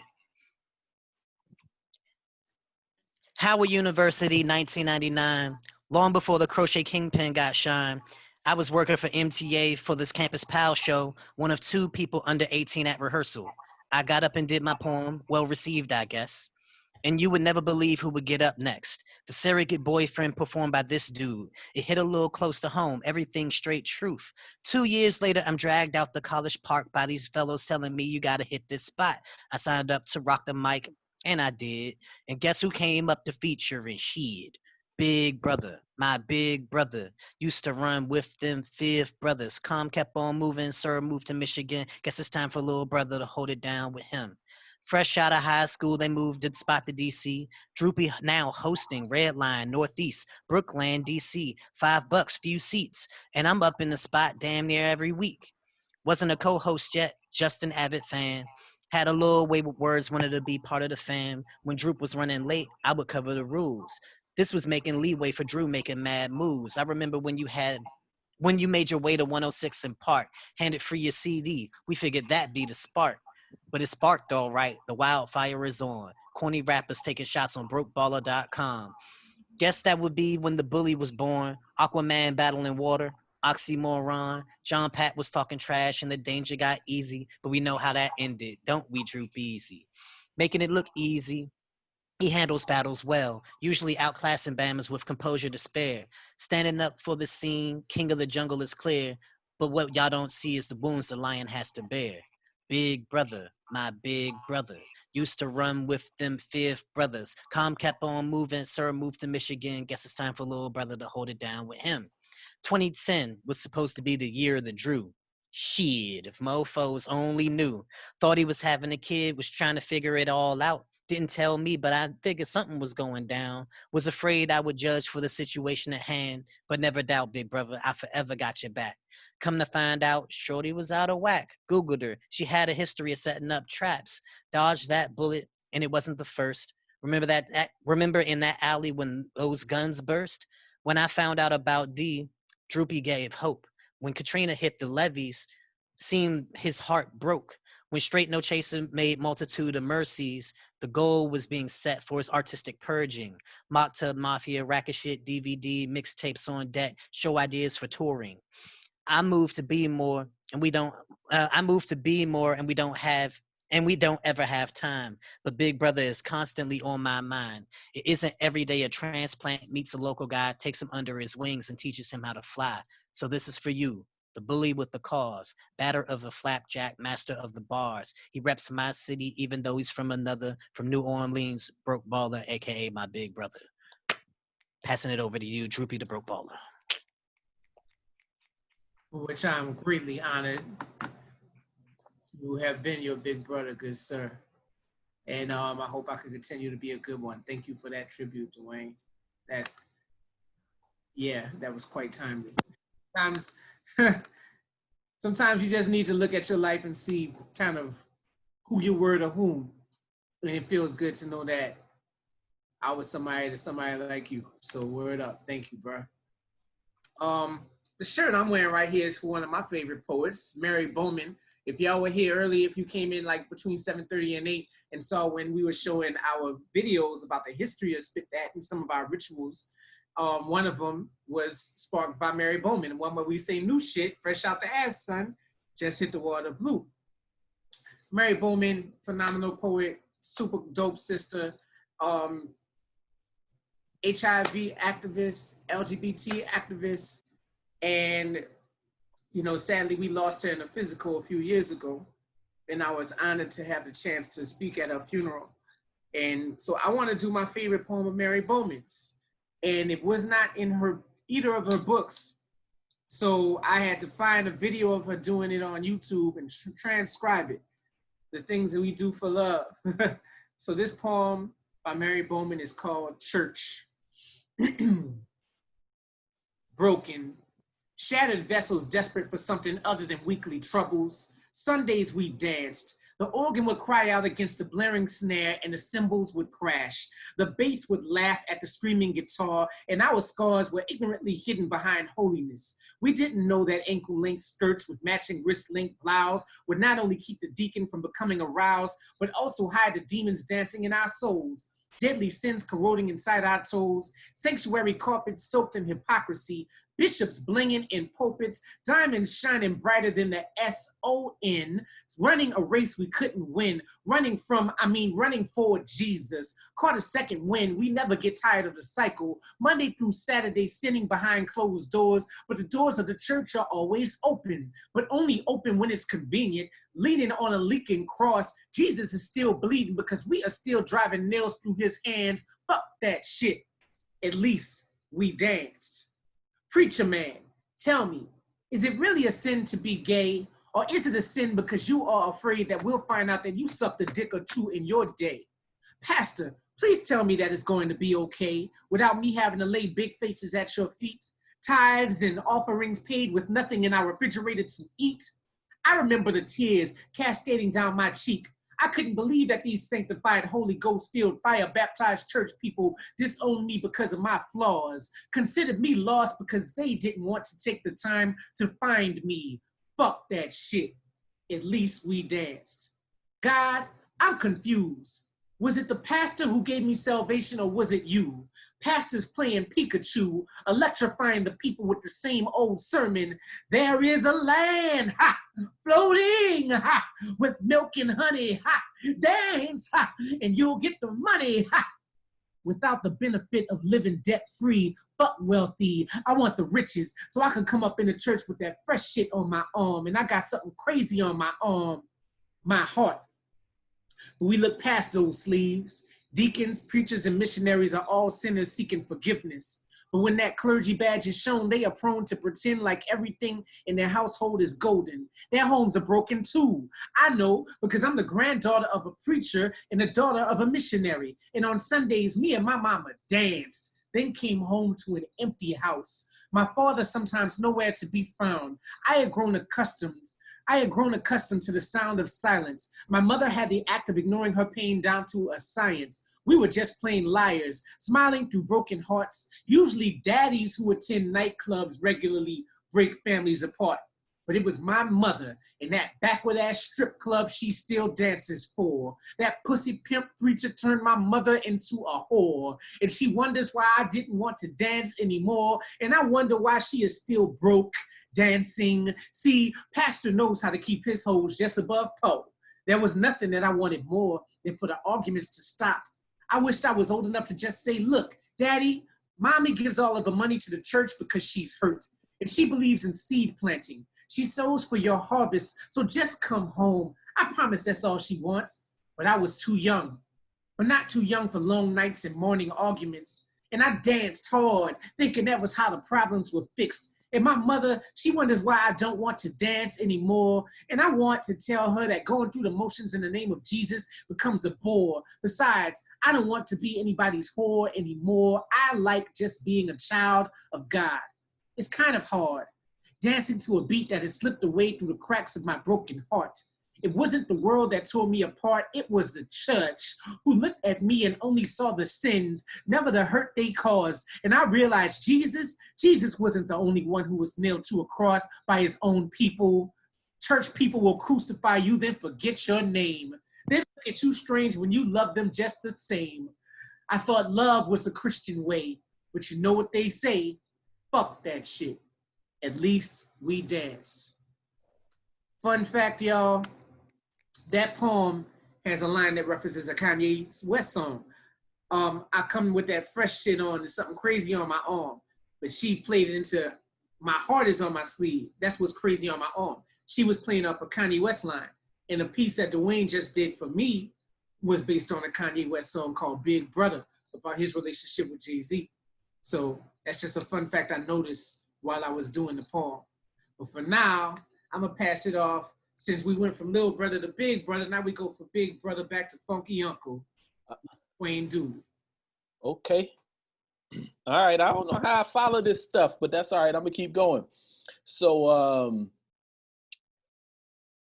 C: Howard University, 1999. Long before the Crochet Kingpin got shine, I was working for MTA for this Campus Pal show, one of 2 people under 18 at rehearsal. I got up and did my poem, well received, I guess. And you would never believe who would get up next. The surrogate boyfriend performed by this dude. It hit a little close to home, everything straight truth. 2 years later, I'm dragged out the college park by these fellows telling me you gotta hit this spot. I signed up to rock the mic, and I did. And guess who came up to feature and shit? Big brother, my big brother. Used to run with them fifth brothers. Calm kept on moving, sir moved to Michigan. Guess it's time for little brother to hold it down with him. Fresh out of high school, they moved the spot to DC. Droopy now hosting Redline, Northeast, Brookland, DC. $5, few seats. And I'm up in the spot damn near every week. Wasn't a co-host yet, just an avid fan. Had a little way with words, wanted to be part of the fam. When Droop was running late, I would cover the rules. This was making leeway for Drew making mad moves. I remember when you made your way to 106 in Park, handed free your CD. We figured that'd be the spark. But it sparked all right. The wildfire is on. Corny rappers taking shots on brokeballer.com. Guess that would be when the bully was born. Aquaman battling water. Oxymoron. John Pat was talking trash and the danger got easy. But we know how that ended, don't we, Drew Beasy? Making it look easy. He handles battles well, usually outclassing Bammers with composure to spare. Standing up for the scene, king of the jungle is clear. But what y'all don't see is the wounds the lion has to bear. Big brother, my big brother. Used to run with them fifth brothers. Calm kept on moving, sir moved to Michigan. Guess it's time for little brother to hold it down with him. 2010 was supposed to be the year of the Drew. Shit, if mofos only knew. Thought he was having a kid, was trying to figure it all out. Didn't tell me, but I figured something was going down. Was afraid I would judge for the situation at hand, but never doubt, big brother, I forever got your back. Come to find out, shorty was out of whack. Googled her. She had a history of setting up traps. Dodged that bullet, and it wasn't the first. Remember in that alley when those guns burst? When I found out about D, Droopy gave hope. When Katrina hit the levees, seemed his heart broke. When Straight No Chaser made multitude of mercies, the goal was being set for his artistic purging. Mock Tub Mafia, racket shit, DVD, mixtapes on deck, show ideas for touring. I moved to be more and we don't, I moved to be more, and we don't ever have time. But Big Brother is constantly on my mind. It isn't every day a transplant meets a local guy, takes him under his wings, and teaches him how to fly. So this is for you, the bully with the cause, batter of the flapjack, master of the bars. He reps my city, even though he's from New Orleans, broke baller, aka my big brother. Passing it over to you, Droopy the broke baller.
B: Which I'm greatly honored to have been your big brother, good sir. And I hope I can continue to be a good one. Thank you for that tribute, Dwayne. That was quite timely. Sometimes you just need to look at your life and see kind of who you were to whom. And it feels good to know that I was somebody to somebody like you. So word up. Thank you, bro. The shirt I'm wearing right here is for one of my favorite poets, Mary Bowman. If y'all were here early, if you came in like between 7:30 and 8 and saw when we were showing our videos about the history of Spit Dat and some of our rituals, one of them was sparked by Mary Bowman, one where we say new shit, fresh out the ass, son, just hit the water blue. Mary Bowman, phenomenal poet, super dope sister, HIV activist, LGBT activist, and sadly we lost her in a physical a few years ago, and I was honored to have the chance to speak at her funeral. And so I want to do my favorite poem of Mary Bowman's, and it was not in either of her books, so I had to find a video of her doing it on YouTube and transcribe it, the things that we do for love. So this poem by Mary Bowman is called Church. Broken, shattered vessels desperate for something other than weekly troubles. Sundays we danced. The organ would cry out against the blaring snare and the cymbals would crash. The bass would laugh at the screaming guitar, and our scars were ignorantly hidden behind holiness. We didn't know that ankle-length skirts with matching wrist-length blouse would not only keep the deacon from becoming aroused, but also hide the demons dancing in our souls. Deadly sins corroding inside our toes, sanctuary carpets soaked in hypocrisy, bishops blinging in pulpits, diamonds shining brighter than the S-O-N, running a race we couldn't win, running for Jesus. Caught a second wind, we never get tired of the cycle. Monday through Saturday, sinning behind closed doors, but the doors of the church are always open, but only open when it's convenient. Leaning on a leaking cross, Jesus is still bleeding because we are still driving nails through his hands. Fuck that shit. At least we danced. Preacher man, tell me, is it really a sin to be gay? Or is it a sin because you are afraid that we'll find out that you sucked a dick or two in your day? Pastor, please tell me that it's going to be okay without me having to lay big faces at your feet. Tithes and offerings paid with nothing in our refrigerator to eat. I remember the tears cascading down my cheek. I couldn't believe that these sanctified, Holy Ghost-filled, fire-baptized church people disowned me because of my flaws, considered me lost because they didn't want to take the time to find me. Fuck that shit. At least we danced. God, I'm confused. Was it the pastor who gave me salvation, or was it you? Pastors playing Pikachu, electrifying the people with the same old sermon. There is a land, ha, floating, ha, with milk and honey, ha, dance, ha, and you'll get the money, ha. Without the benefit of living debt-free, fuck wealthy. I want the riches, so I can come up in the church with that fresh shit on my arm, and I got something crazy on my arm, my heart. But we look past those sleeves. Deacons, preachers, and missionaries are all sinners seeking forgiveness. But when that clergy badge is shown, they are prone to pretend like everything in their household is golden. Their homes are broken too. I know because I'm the granddaughter of a preacher and the daughter of a missionary. And on Sundays, me and my mama danced, then came home to an empty house. My father sometimes nowhere to be found. I had grown accustomed to the sound of silence. My mother had the act of ignoring her pain down to a science. We were just plain liars, smiling through broken hearts. Usually daddies who attend nightclubs regularly break families apart. But it was my mother in that backward-ass strip club she still dances for. That pussy pimp preacher turned my mother into a whore. And she wonders why I didn't want to dance anymore. And I wonder why she is still broke dancing. See, Pastor knows how to keep his hoes just above pole. There was nothing that I wanted more than for the arguments to stop. I wished I was old enough to just say, look, Daddy, Mommy gives all of the money to the church because she's hurt. And she believes in seed planting. She sows for your harvest, so just come home. I promise that's all she wants. But I was too young. But not too young for long nights and morning arguments. And I danced hard, thinking that was how the problems were fixed. And my mother, she wonders why I don't want to dance anymore. And I want to tell her that going through the motions in the name of Jesus becomes a bore. Besides, I don't want to be anybody's whore anymore. I like just being a child of God. It's kind of hard, dancing to a beat that has slipped away through the cracks of my broken heart. It wasn't the world that tore me apart, it was the church who looked at me and only saw the sins, never the hurt they caused. And I realized Jesus wasn't the only one who was nailed to a cross by his own people. Church people will crucify you, then forget your name. They look at you strange when you love them just the same. I thought love was the Christian way, but you know what they say, fuck that shit. At least we dance. Fun fact, y'all, that poem has a line that references a Kanye West song. I come with that fresh shit on and something crazy on my arm, but she played it into my heart is on my sleeve. That's what's crazy on my arm. She was playing up a Kanye West line. And the piece that Twain just did for me was based on a Kanye West song called Big Brother about his relationship with Jay-Z. So that's just a fun fact I noticed while I was doing the poem. But for now, I'm gonna pass it off. Since we went from little brother to big brother, now we go from big brother back to funky uncle, Twain Dooley.
E: Okay. All right. I don't know how I follow this stuff, but that's all right. I'm gonna keep going. So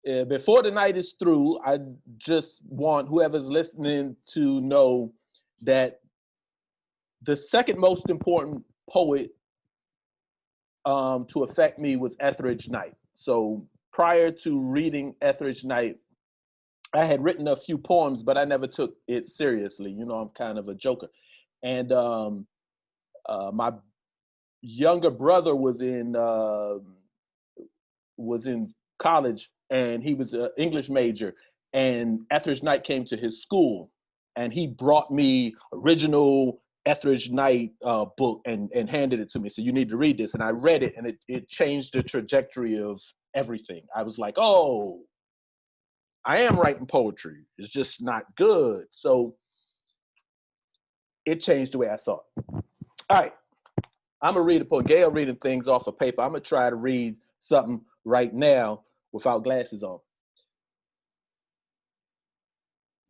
E: before the night is through, I just want whoever's listening to know that the second most important poet to affect me was Etheridge Knight. So prior to reading Etheridge Knight, I had written a few poems, but I never took it seriously. You know, I'm kind of a joker. And my younger brother was in college, and he was an English major. And Etheridge Knight came to his school, and he brought me original Etheridge Knight book and handed it to me. So you need to read this. And I read it, and it changed the trajectory of everything. I was like, oh, I am writing poetry. It's just not good. So it changed the way I thought. All right, I'm gonna read a poem. Gail reading things off of paper. I'm gonna try to read something right now without glasses on.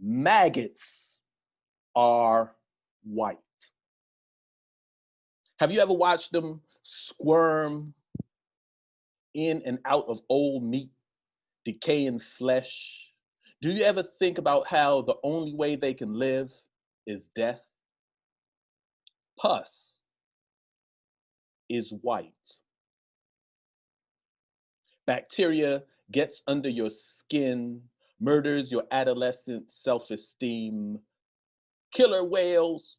E: Maggots are white. Have you ever watched them squirm in and out of old meat, decaying flesh? Do you ever think about how the only way they can live is death? Pus is white. Bacteria gets under your skin, murders your adolescent self-esteem. Killer whales,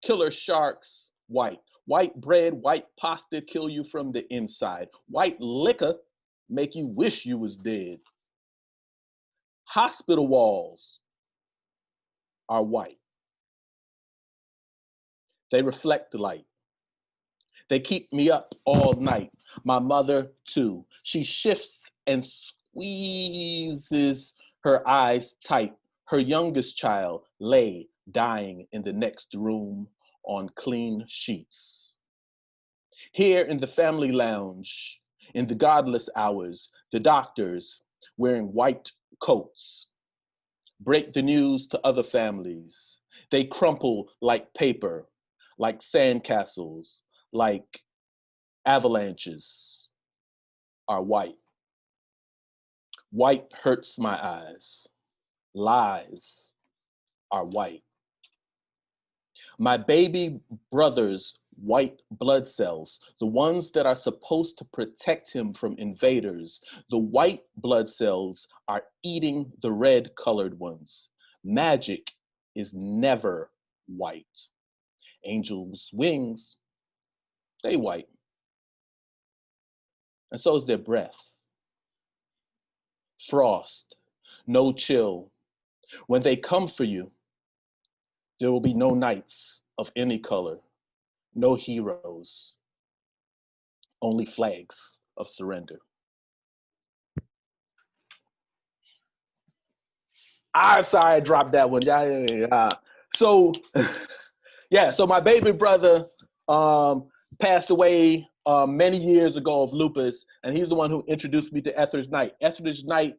E: killer sharks, white. White bread, white pasta kill you from the inside. White liquor make you wish you was dead. Hospital walls are white. They reflect the light. They keep me up all night. My mother too. She shifts and squeezes her eyes tight. Her youngest child lay dying in the next room on clean sheets. Here in the family lounge, in the godless hours, the doctors wearing white coats break the news to other families. They crumple like paper, like sandcastles, like avalanches are white. White hurts my eyes. Lies are white. My baby brothers white blood cells, the ones that are supposed to protect him from invaders. The white blood cells are eating the red colored ones. Magic is never white. Angels' wings, they white. And so is their breath. Frost, no chill. When they come for you, there will be no knights of any color, no heroes, only flags of surrender. I'm sorry I dropped that one. Yeah. So, yeah, so my baby brother passed away many years ago of lupus, and he's the one who introduced me to Etheridge Knight. Etheridge Knight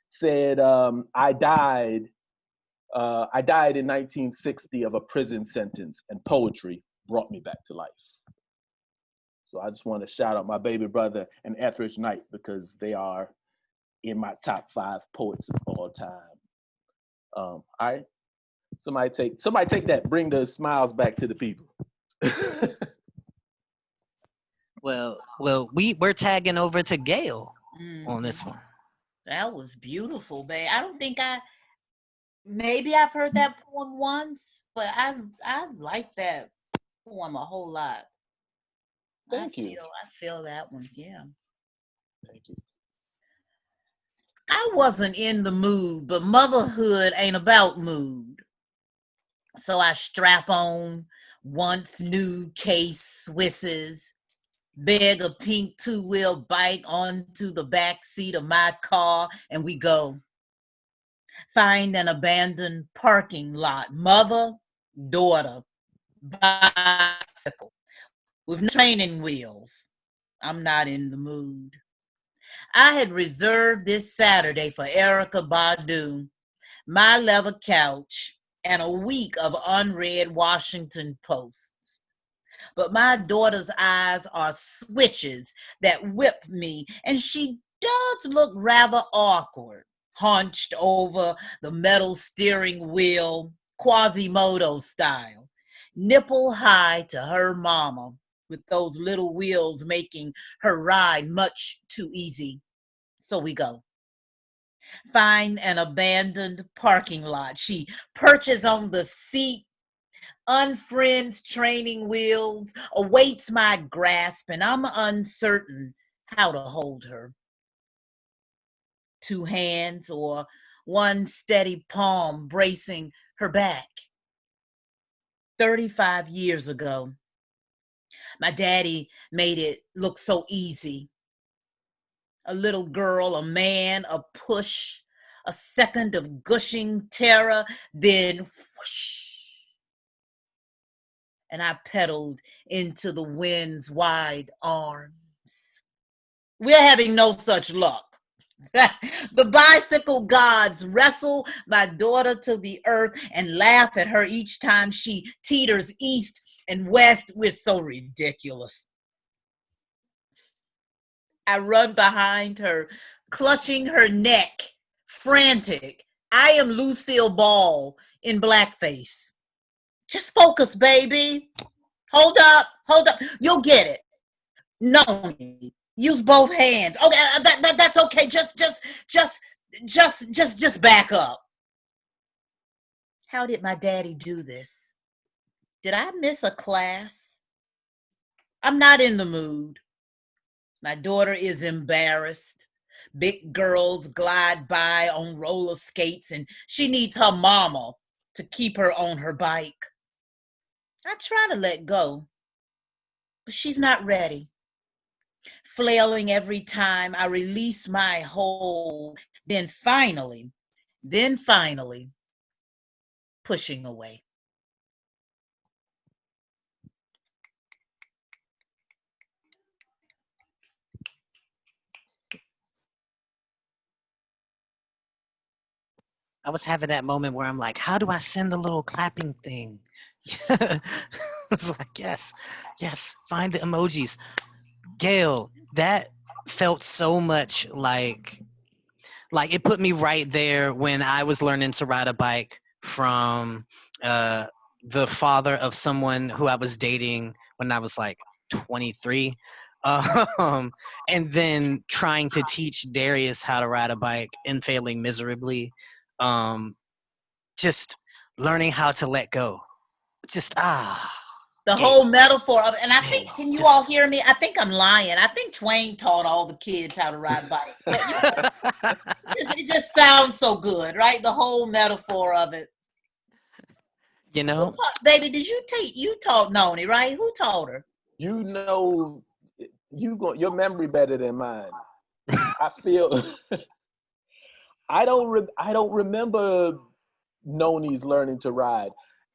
E: said, I died in 1960 of a prison sentence, and poetry brought me back to life. So I just want to shout out my baby brother and Etheridge Knight because they are in my top 5 poets of all time. All right, somebody take that. Bring the smiles back to the people.
C: Well, we're tagging over to Gail on this one.
F: That was beautiful, babe. I don't think maybe I've heard that poem once, but I like that poem a whole lot.
E: Thank you.
F: I feel that one, yeah.
E: Thank you.
F: I wasn't in the mood, but motherhood ain't about mood. So I strap on once new case Swisses, beg a pink 2-wheel bike onto the back seat of my car, and we go. Find an abandoned parking lot, mother, daughter, bicycle, with no training wheels. I'm not in the mood. I had reserved this Saturday for Erykah Badu, my leather couch, and a week of unread Washington Posts. But my daughter's eyes are switches that whip me, and she does look rather awkward, hunched over the metal steering wheel, Quasimodo style, nipple high to her mama, with those little wheels making her ride much too easy. So we go. Find an abandoned parking lot. She perches on the seat, unfriends training wheels, awaits my grasp, and I'm uncertain how to hold her. 2 hands or one steady palm bracing her back. 35 years ago, my daddy made it look so easy. A little girl, a man, a push, a second of gushing terror, then whoosh. And I pedaled into the wind's wide arms. We're having no such luck. The bicycle gods wrestle my daughter to the earth and laugh at her each time she teeters east and west. We're so ridiculous. I run behind her, clutching her neck, frantic. I am Lucille Ball in blackface. Just focus, baby. Hold up. You'll get it. No, use both hands. Okay, that's okay. Just back up. How did my daddy do this? Did I miss a class? I'm not in the mood. My daughter is embarrassed. Big girls glide by on roller skates, and she needs her mama to keep her on her bike. I try to let go, but she's not ready. Flailing every time I release my hold, then finally, pushing away.
C: I was having that moment where I'm like, how do I send the little clapping thing? I was like, yes, find the emojis. Gail, that felt so much like it put me right there when I was learning to ride a bike from the father of someone who I was dating when I was like 23. And then trying to teach Darius how to ride a bike and failing miserably. Just learning how to let go. Just
F: The
C: Gayle.
F: whole metaphor of, and I think,
C: Gayle,
F: can you
C: just-
F: all hear me? I think I'm lying. I think Twain taught all the kids how to ride bikes. But it just sounds so good, right? The whole metaphor of it.
C: You know?
F: Baby, you taught Noni, right? Who taught her?
E: You know, your memory better than mine. I feel I don't remember Noni's learning to ride.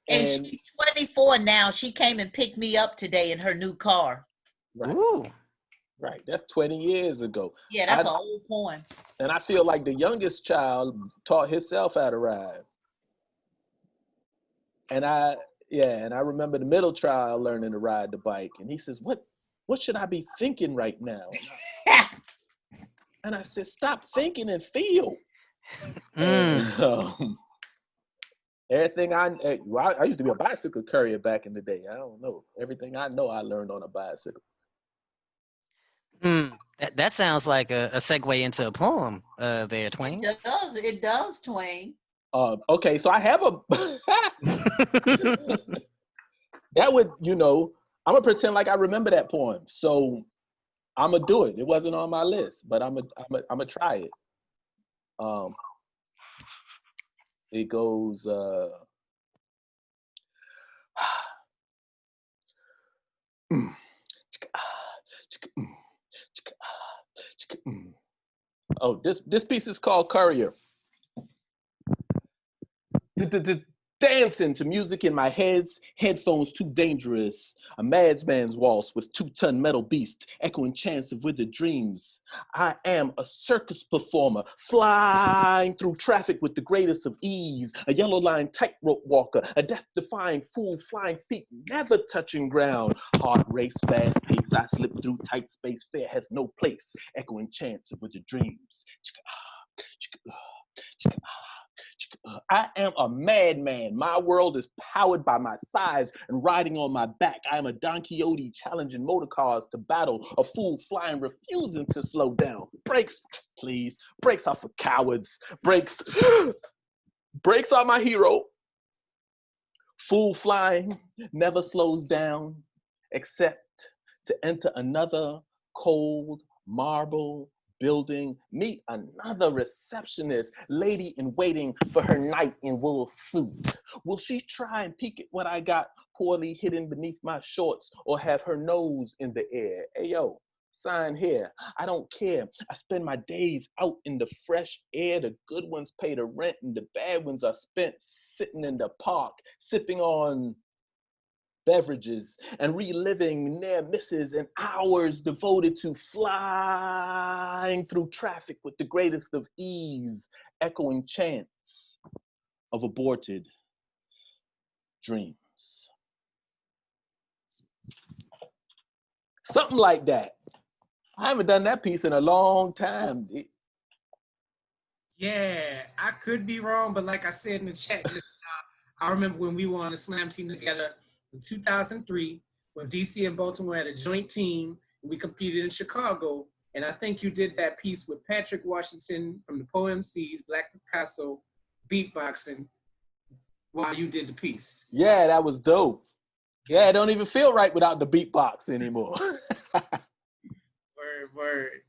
F: And she's 24 now. She came and picked me up today in her new car.
E: Right.
C: Ooh.
E: Right. That's 20 years ago.
F: Yeah, that's an old poem.
E: And I feel like the youngest child taught himself how to ride. And I remember the middle child learning to ride the bike. And he says, what should I be thinking right now? And I said, stop thinking and feel. And, everything I used to be a bicycle courier back in the day. I don't know. Everything I know I learned on a bicycle.
C: That sounds like a segue into a poem there, Twain.
F: It does, Twain.
E: Okay, so I have a that would, I'm gonna pretend like I remember that poem. So I'm gonna do it. It wasn't on my list, but I'm gonna try it. It goes. Oh, this piece is called Courier. Dancing to music in my headphones too dangerous. A madman's waltz with 2-ton metal beast, echoing chants of withered dreams. I am a circus performer, flying through traffic with the greatest of ease. A yellow line tightrope walker, a death-defying fool, flying feet, never touching ground. Heart race, fast pace, I slip through tight space, fear has no place. Echoing chants of withered dreams. I am a madman. My world is powered by my thighs and riding on my back. I am a Don Quixote challenging motor cars to battle. A fool flying, refusing to slow down. Brakes, please. Brakes are for cowards. Brakes. Brakes are my hero. Fool flying never slows down except to enter another cold marble building, meet another receptionist, lady in waiting for her knight in wool suit. Will she try and peek at what I got poorly hidden beneath my shorts, or have her nose in the air? Hey yo, sign here. I don't care. I spend my days out in the fresh air. The good ones pay the rent and the bad ones are spent sitting in the park, sipping on beverages and reliving near misses and hours devoted to flying through traffic with the greatest of ease, echoing chants of aborted dreams. Something like that. I haven't done that piece in a long time.
B: Yeah, I could be wrong, but like I said in the chat just now, I remember when we were on the slam team together in 2003, when DC and Baltimore had a joint team, and we competed in Chicago. And I think you did that piece with Patrick Washington from the Poem Cs, Black Picasso, beatboxing, while you did the piece.
E: Yeah, that was dope. Yeah, it don't even feel right without the beatbox anymore.
B: Word.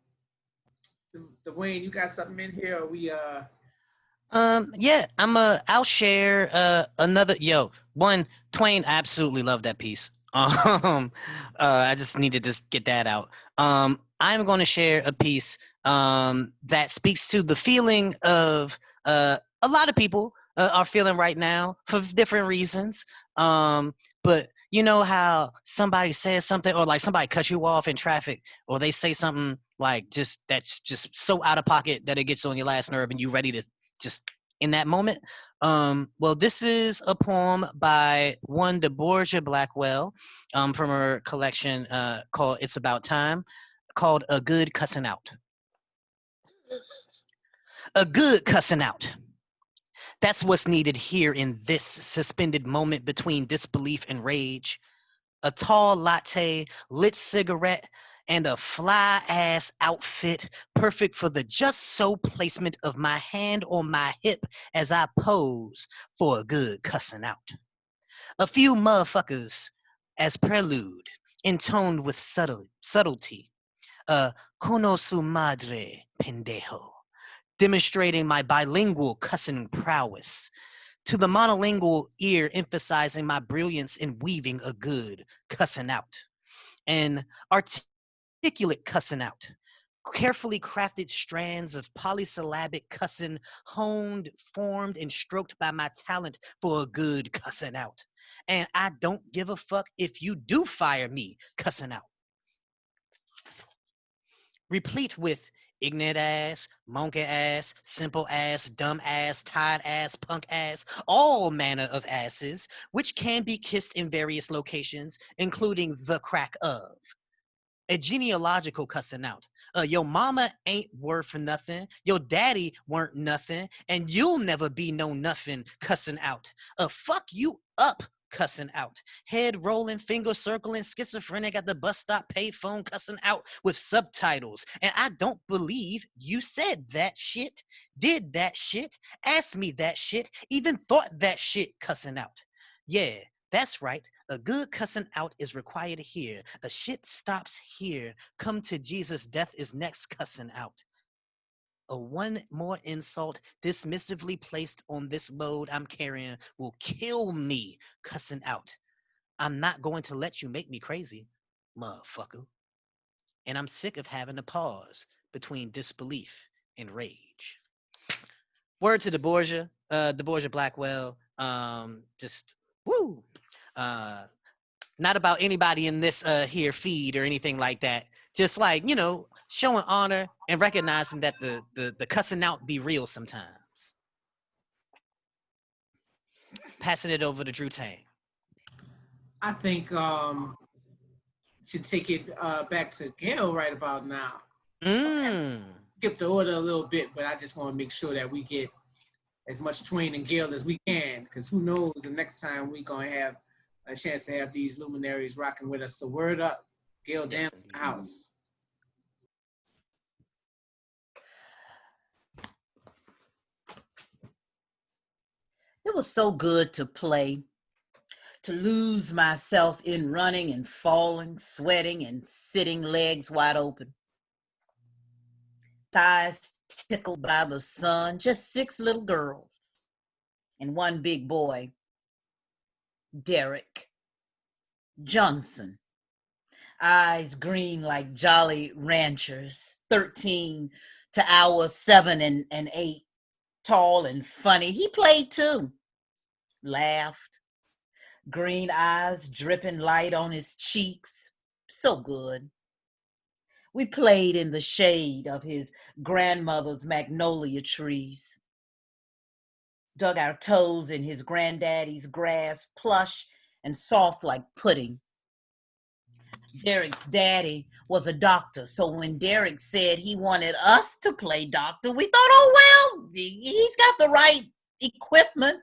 B: Dwayne, you got something in here? Or we
C: Yeah, I'll share another Twain, I absolutely love that piece. I just needed to get that out. I'm going to share a piece that speaks to the feeling of a lot of people are feeling right now for different reasons. But you know how somebody says something, or like somebody cuts you off in traffic, or they say something like that's just so out of pocket that it gets on your last nerve and you ready to just in that moment. Well, this is a poem by one Deborah Blackwell from her collection called It's About Time, called A Good Cussing Out. A good cussing out. That's what's needed here in this suspended moment between disbelief and rage. a tall latte, lit cigarette, and a fly-ass outfit perfect for the just so placement of my hand on my hip as I pose for a good cussing out. A few motherfuckers as prelude, intoned with subtlety. Cono su madre, pendejo, demonstrating my bilingual cussing prowess. To the monolingual ear, emphasizing my brilliance in weaving a good cussing out. An articulate cussing out. Carefully crafted strands of polysyllabic cussing, honed, formed, and stroked by my talent for a good cussing out. And I don't give a fuck if you do fire me cussing out. Replete with ignorant ass, monkey ass, simple ass, dumb ass, tired ass, punk ass, all manner of asses, which can be kissed in various locations, including the crack of. A genealogical cussing out. Your mama ain't worth nothing, your daddy weren't nothing, and you'll never be no nothing cussing out. Fuck you up cussing out. Head rolling, finger circling, schizophrenic at the bus stop, payphone cussing out with subtitles. And I don't believe you said that shit, did that shit, asked me that shit, even thought that shit cussing out. Yeah, that's right. A good cussing out is required here. A shit stops here. Come to Jesus, death is next cussing out. A one more insult dismissively placed on this load I'm carrying will kill me cussing out. I'm not going to let you make me crazy, motherfucker. And I'm sick of having to pause between disbelief and rage. Word to the Borgia Blackwell. Just woo. Not about anybody in this here feed or anything like that. Just like, you know, showing honor and recognizing that the cussing out be real sometimes. Passing it over to Drew Tang.
B: I think should take it back to Gail right about now. Skip the order a little bit, but I just want to make sure that we get as much Twain and Gail as we can, because who knows the next time we gonna have a chance to have these luminaries rocking with us. So word up, Gail Danley in the house.
F: It was so good to play, to lose myself in running and falling, sweating and sitting legs wide open. Thighs tickled by the sun, just 6 little girls and 1 big boy, Derek Johnson. Eyes green like Jolly Ranchers, 13 to our 7 and 8, tall and funny. He played too, laughed, green eyes dripping light on his cheeks, so good. We played in the shade of his grandmother's magnolia trees, dug our toes in his granddaddy's grass, plush and soft like pudding. Derek's daddy was a doctor, so when Derek said he wanted us to play doctor, we thought, oh, well, he's got the right equipment.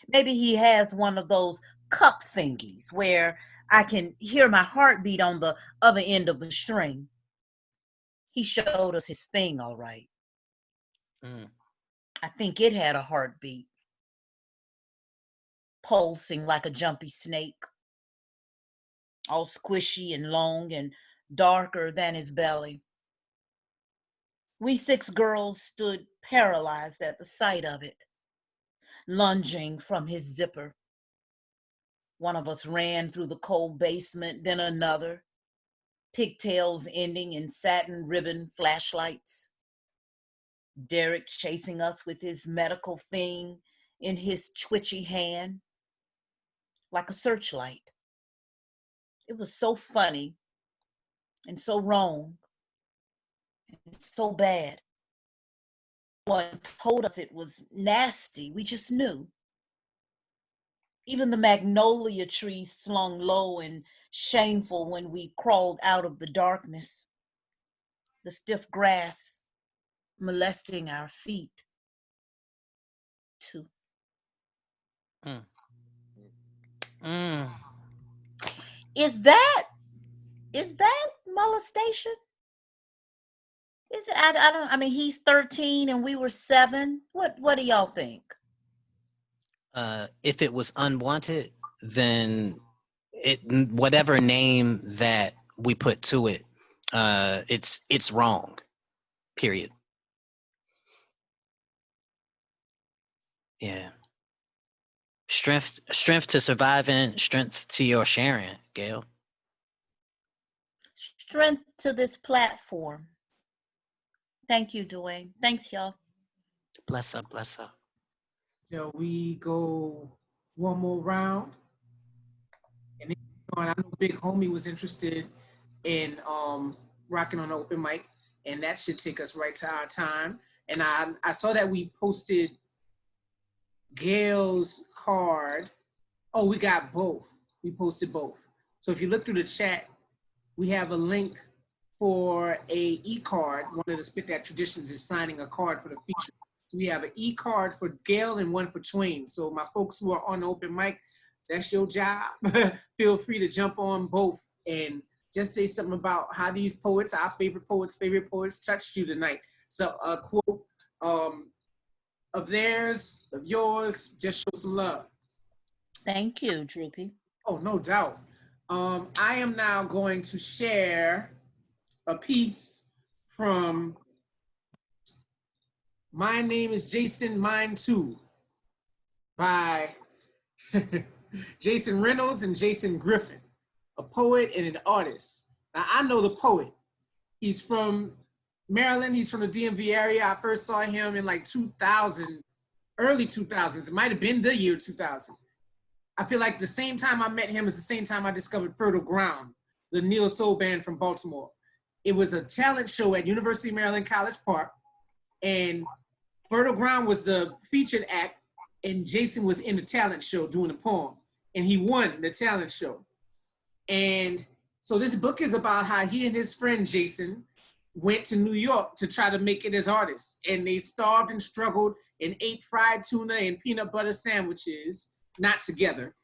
F: Maybe he has one of those cup thingies where I can hear my heartbeat on the other end of the string. He showed us his thing, all right. I think it had a heartbeat, pulsing like a jumpy snake, all squishy and long and darker than his belly. We 6 girls stood paralyzed at the sight of it, lunging from his zipper. One of us ran through the cold basement, then another, pigtails ending in satin ribbon flashlights. Derek chasing us with his medical thing in his twitchy hand, like a searchlight. It was so funny and so wrong and so bad. No one told us it was nasty. We just knew. Even the magnolia trees slung low and shameful when we crawled out of the darkness. The stiff grass molesting our feet, too. Is that molestation? Is it? I don't. I mean, he's 13 and we were 7. What do y'all think?
C: If it was unwanted, then whatever name that we put to it, it's wrong. Period. Yeah. Strength to surviving, strength to your sharing, Gail.
F: Strength to this platform. Thank you, Dwayne. Thanks, y'all.
C: Bless up, bless up.
B: Shall we go one more round? And then, I know Big Homie was interested in rocking on an open mic, and that should take us right to our time. And I saw that we posted Gail's card. Oh, we got both. We posted both. So if you look through the chat, we have a link for a e-card. One of the Spit Dat traditions is signing a card for the feature. So we have an e-card for Gail and one for Twain. So my folks who are on the open mic, that's your job. Feel free to jump on both and just say something about how these poets, our favorite poets touched you tonight. So a quote of theirs, of yours, just show some love.
F: Thank you, Droopy.
B: Oh, no doubt. I am now going to share a piece from My Name is Jason, Mine Too, by Jason Reynolds and Jason Griffin, a poet and an artist. Now, I know the poet. He's from Maryland. He's from the DMV area. I first saw him in like 2000, early 2000s. It might have been the year 2000. I feel like the same time I met him is the same time I discovered Fertile Ground, the neo soul band from Baltimore. It was a talent show at University of Maryland College Park, and Fertile Ground was the featured act, and Jason was in the talent show doing a poem, and he won the talent show. And so this book is about how he and his friend Jason went to New York to try to make it as artists, and they starved and struggled and ate fried tuna and peanut butter sandwiches, not together.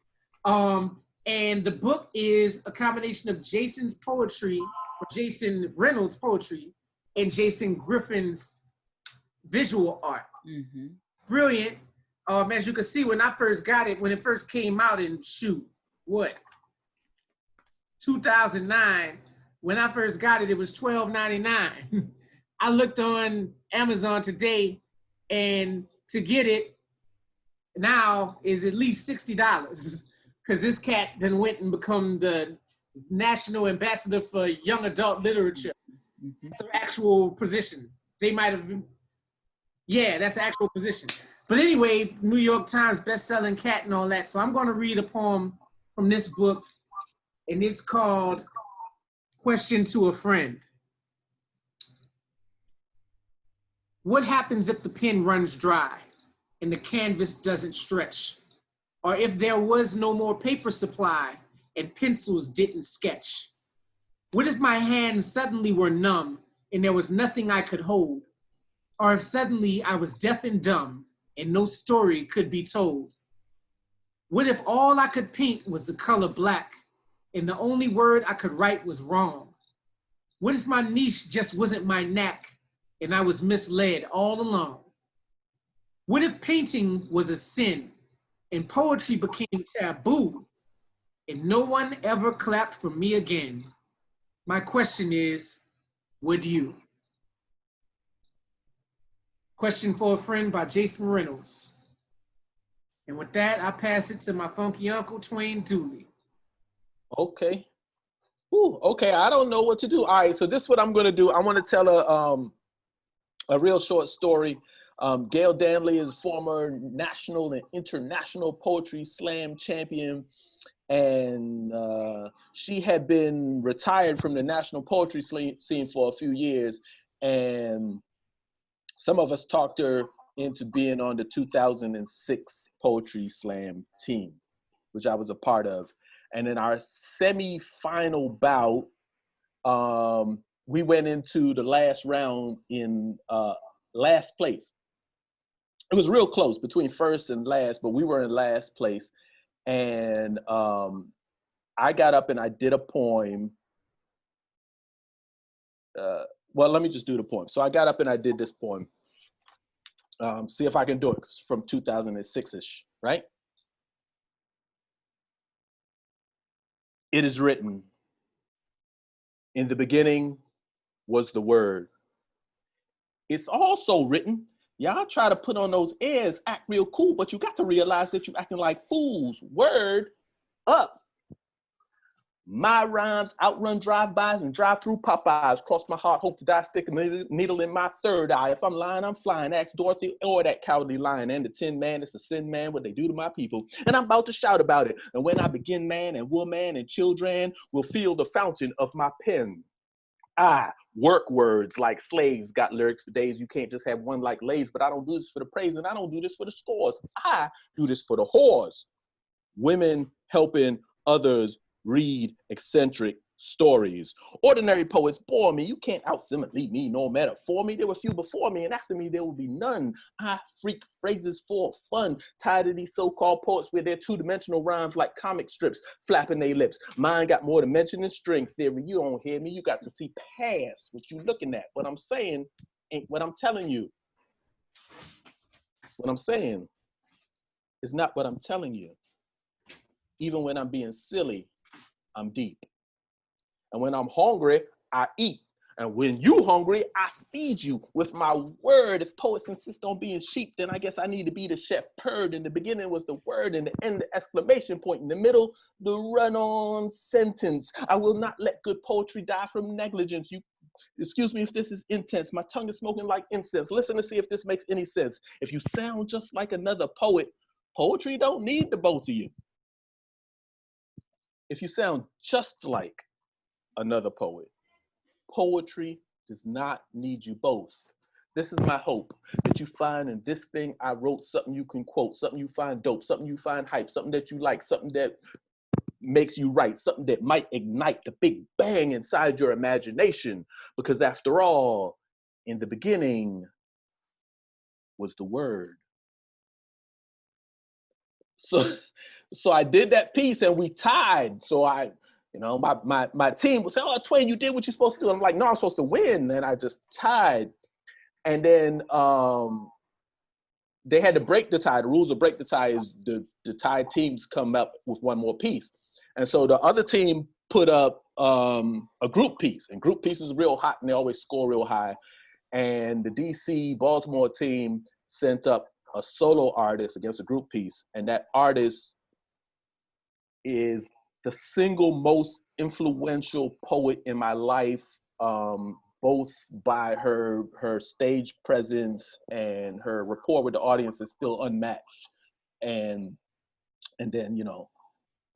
B: And the book is a combination of Jason's poetry, or Jason Reynolds' poetry, and Jason Griffin's visual art.
F: Mm-hmm.
B: Brilliant. As you can see, when I first got it, when it first came out in 2009, when I first got it, it was $12.99. I looked on Amazon today, and to get it now is at least $60, because this cat then went and become the national ambassador for young adult literature.
F: Mm-hmm.
B: It's an actual position. They might have been, yeah, that's an actual position. But anyway, New York Times best-selling cat and all that. So I'm going to read a poem from this book, and it's called Question to a Friend. What happens if the pen runs dry and the canvas doesn't stretch? Or if there was no more paper supply and pencils didn't sketch? What if my hands suddenly were numb and there was nothing I could hold? Or if suddenly I was deaf and dumb and no story could be told? What if all I could paint was the color black and the only word I could write was wrong? What if my niche just wasn't my knack and I was misled all along? What if painting was a sin and poetry became taboo and no one ever clapped for me again? My question is, would you? Question for a Friend by Jason Reynolds. And with that, I pass it to my funky uncle, Twain Dooley.
E: Okay. Ooh, okay, I don't know what to do. All right, so this is what I'm gonna do. I wanna tell a real short story. Gail Danley is former national and international poetry slam champion, and she had been retired from the national poetry scene for a few years, and some of us talked her into being on the 2006 poetry slam team, which I was a part of. And in our semi-final bout, we went into the last round in last place. It was real close between first and last, but we were in last place. And I got up and I did a poem. Well, let me just do the poem. So I got up and I did this poem. See if I can do it. It's from 2006-ish, right? It is written, in the beginning was the word. It's also written, y'all try to put on those airs, act real cool, but you got to realize that you acting like fools. Word up. My rhymes outrun drive-bys and drive-through Popeyes. Cross my heart, hope to die, stick a needle in my third eye. If I'm lying, I'm flying. Ask Dorothy or that cowardly lion. And the Tin Man, it's a sin, man, what they do to my people. And I'm about to shout about it. And when I begin, man and woman and children will feel the fountain of my pen. I work words like slaves, got lyrics for days. You can't just have one like Lays, but I don't do this for the praise and I don't do this for the scores. I do this for the whores. Women helping others read eccentric stories. Ordinary poets bore me. You can't out-simile me, no matter for me. There were few before me, and after me there will be none. I freak phrases for fun. Tired of these so-called poets with their two-dimensional rhymes like comic strips, flapping their lips. Mine got more dimension than string theory. You don't hear me. You got to see past what you looking at. What I'm saying ain't what I'm telling you. What I'm saying is not what I'm telling you. Even when I'm being silly, I'm deep. And when I'm hungry, I eat. And when you hungry, I feed you with my word. If poets insist on being sheep, then I guess I need to be the shepherd. In the beginning was the word, in the end, the exclamation point. In the middle, the run-on sentence. I will not let good poetry die from negligence. You, excuse me if this is intense. My tongue is smoking like incense. Listen to see if this makes any sense. If you sound just like another poet, poetry don't need the both of you. If you sound just like another poet, poetry does not need you both. This is my hope, that you find in this thing I wrote something you can quote, something you find dope, something you find hype, something that you like, something that makes you write, something that might ignite the big bang inside your imagination. Because after all, in the beginning was the word. So I did that piece and we tied. So my team would say, oh, Twain, you did what you're supposed to do. I'm like, no, I'm supposed to win. And I just tied. And then they had to break the tie. The rules of break the tie is the tied teams come up with one more piece. And so the other team put up a group piece. And group pieces are real hot and they always score real high. And the DC Baltimore team sent up a solo artist against a group piece. And that artist is the single most influential poet in my life, both by her stage presence and her rapport with the audience is still unmatched. And then,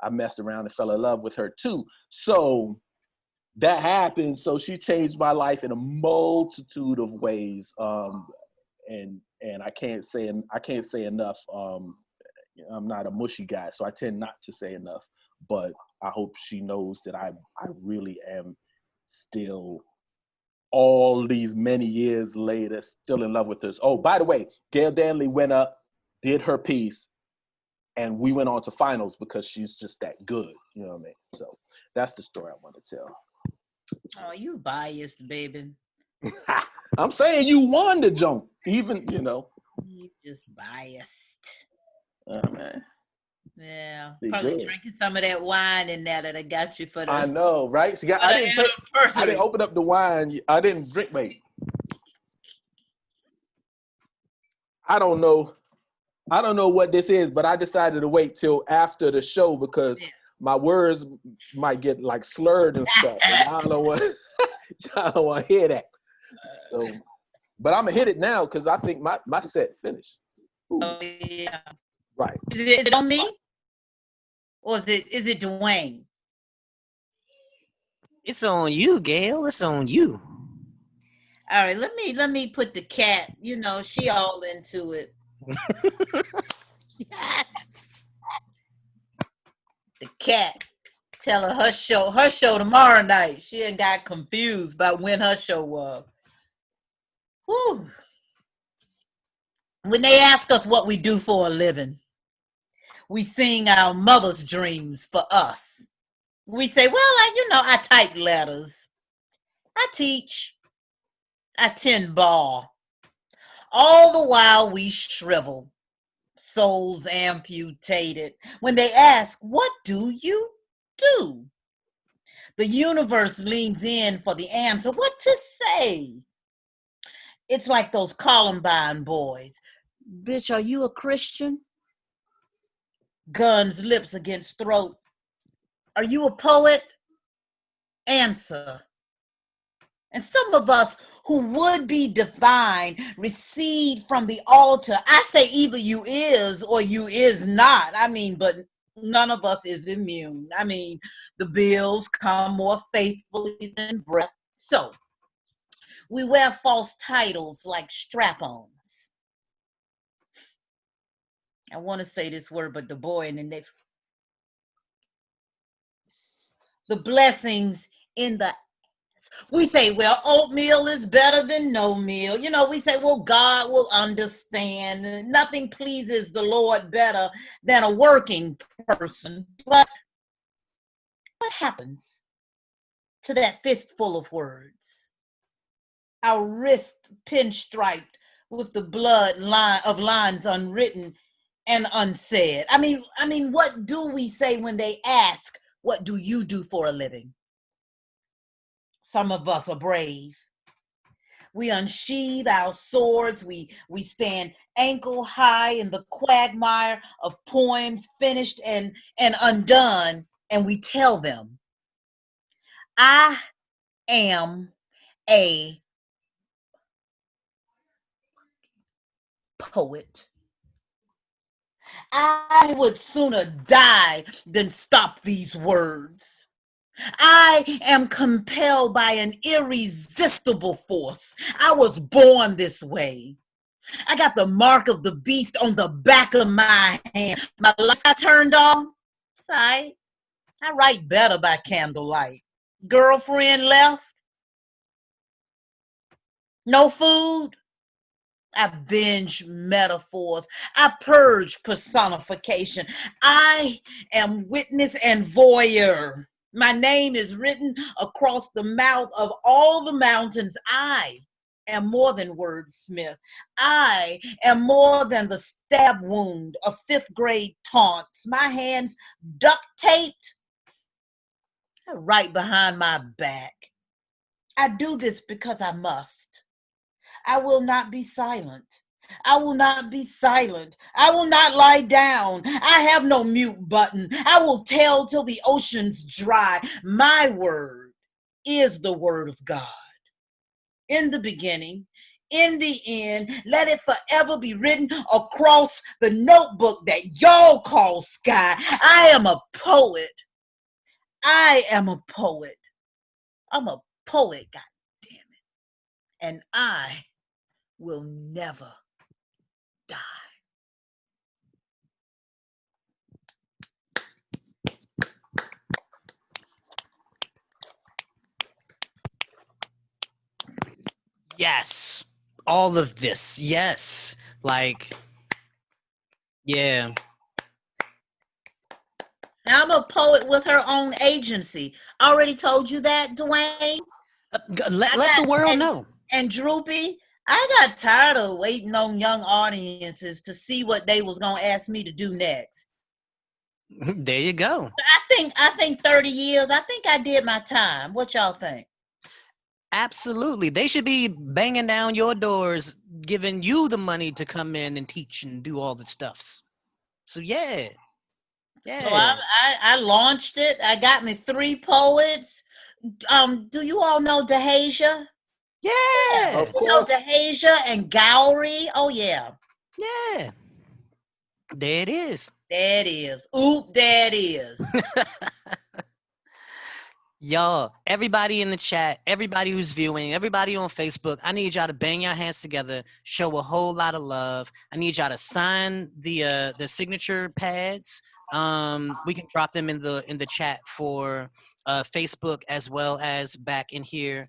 E: I messed around and fell in love with her too. So that happened. So she changed my life in a multitude of ways. And I can't say enough. I'm not a mushy guy, so I tend not to say enough, but I hope she knows that I really am still, all these many years later, still in love with her. Oh, by the way, Gail Danley went up, did her piece, and we went on to finals because she's just that good, you know what I mean? So that's the story I want to tell.
F: Oh, you biased, baby.
E: I'm saying you won the jump, even,
F: You just biased.
E: Oh, man.
F: Yeah,
E: Be
F: probably
E: good.
F: drinking some of that wine in there that I got you for the.
E: I know, right? I didn't open up the wine. I didn't drink. Wait, I don't know what this is, but I decided to wait till after the show because my words might get like slurred and stuff. And I don't want to hear that. So, but I'm gonna hit it now because I think my set finished. Ooh.
F: Oh yeah.
E: Right.
F: Is it on me? Or is it Dwayne?
C: It's on you, Gail. It's on you.
F: All right, let me put the cat, she all into it. The cat. Tell her show tomorrow night. She ain't got confused about when her show was. Whew. When they ask us what we do for a living, we sing our mother's dreams for us. We say, well, I type letters. I teach. I tend bar. All the while we shrivel, souls amputated. When they ask, what do you do? The universe leans in for the answer. What to say? It's like those Columbine boys. Bitch, are you a Christian? Guns, lips against throat. Are you a poet? Answer. And some of us who would be divine recede from the altar. I say either you is or you is not. But none of us is immune. The bills come more faithfully than breath. So we wear false titles like strap-ons. I want to say this word, but the boy in the next. The blessings in the. We say, well, oatmeal is better than no meal. We say, well, God will understand. Nothing pleases the Lord better than a working person. But what happens to that fistful of words? Our wrist pinstriped with the blood line of lines unwritten and unsaid. What do we say when they ask, what do you do for a living? Some of us are brave. We unsheathe our swords. We stand ankle high in the quagmire of poems finished and undone. And we tell them, I am a poet. I would sooner die than stop these words. I am compelled by an irresistible force. I was born this way. I got the mark of the beast on the back of my hand. My lights got turned on. Sight. I write better by candlelight. Girlfriend left. No food. I binge metaphors. I purge personification. I am witness and voyeur. My name is written across the mouth of all the mountains. I am more than wordsmith. I am more than the stab wound of fifth grade taunts. My hands duct taped. I write behind my back. I do this because I must. I will not be silent. I will not be silent. I will not lie down. I have no mute button. I will tell till the oceans dry. My word is the word of God. In the beginning, in the end, let it forever be written across the notebook that y'all call sky. I am a poet. I am a poet. I'm a poet, God damn it. And I will never die.
C: Yes. All of this. Yes. Yeah.
F: I'm a poet with her own agency. Already told you that, Dwayne.
C: Let the world know.
F: And Droopy, I got tired of waiting on young audiences to see what they was gonna ask me to do next.
C: There you go.
F: I think 30 years. I think I did my time. What y'all think?
C: Absolutely. They should be banging down your doors, giving you the money to come in and teach and do all the stuffs. So yeah.
F: So I launched it. I got me 3 poets. Do you all know Dehasia?
C: Yeah.
E: Of course.
F: Dehasia and Gowry. Oh yeah.
C: Yeah. There it is.
F: There it is. Oop, there it is.
C: Y'all, everybody in the chat, everybody who's viewing, everybody on Facebook, I need y'all to bang your hands together, show a whole lot of love. I need y'all to sign the signature pads. We can drop them in the chat for Facebook as well as back in here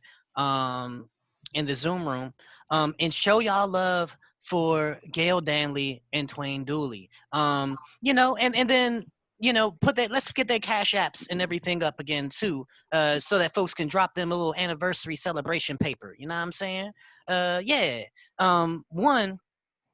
C: in the Zoom room. And show y'all love for Gail Danley and Twain Dooley. And then you know, let's get their cash apps and everything up again too, so that folks can drop them a little anniversary celebration paper. You know what I'm saying? Yeah. One,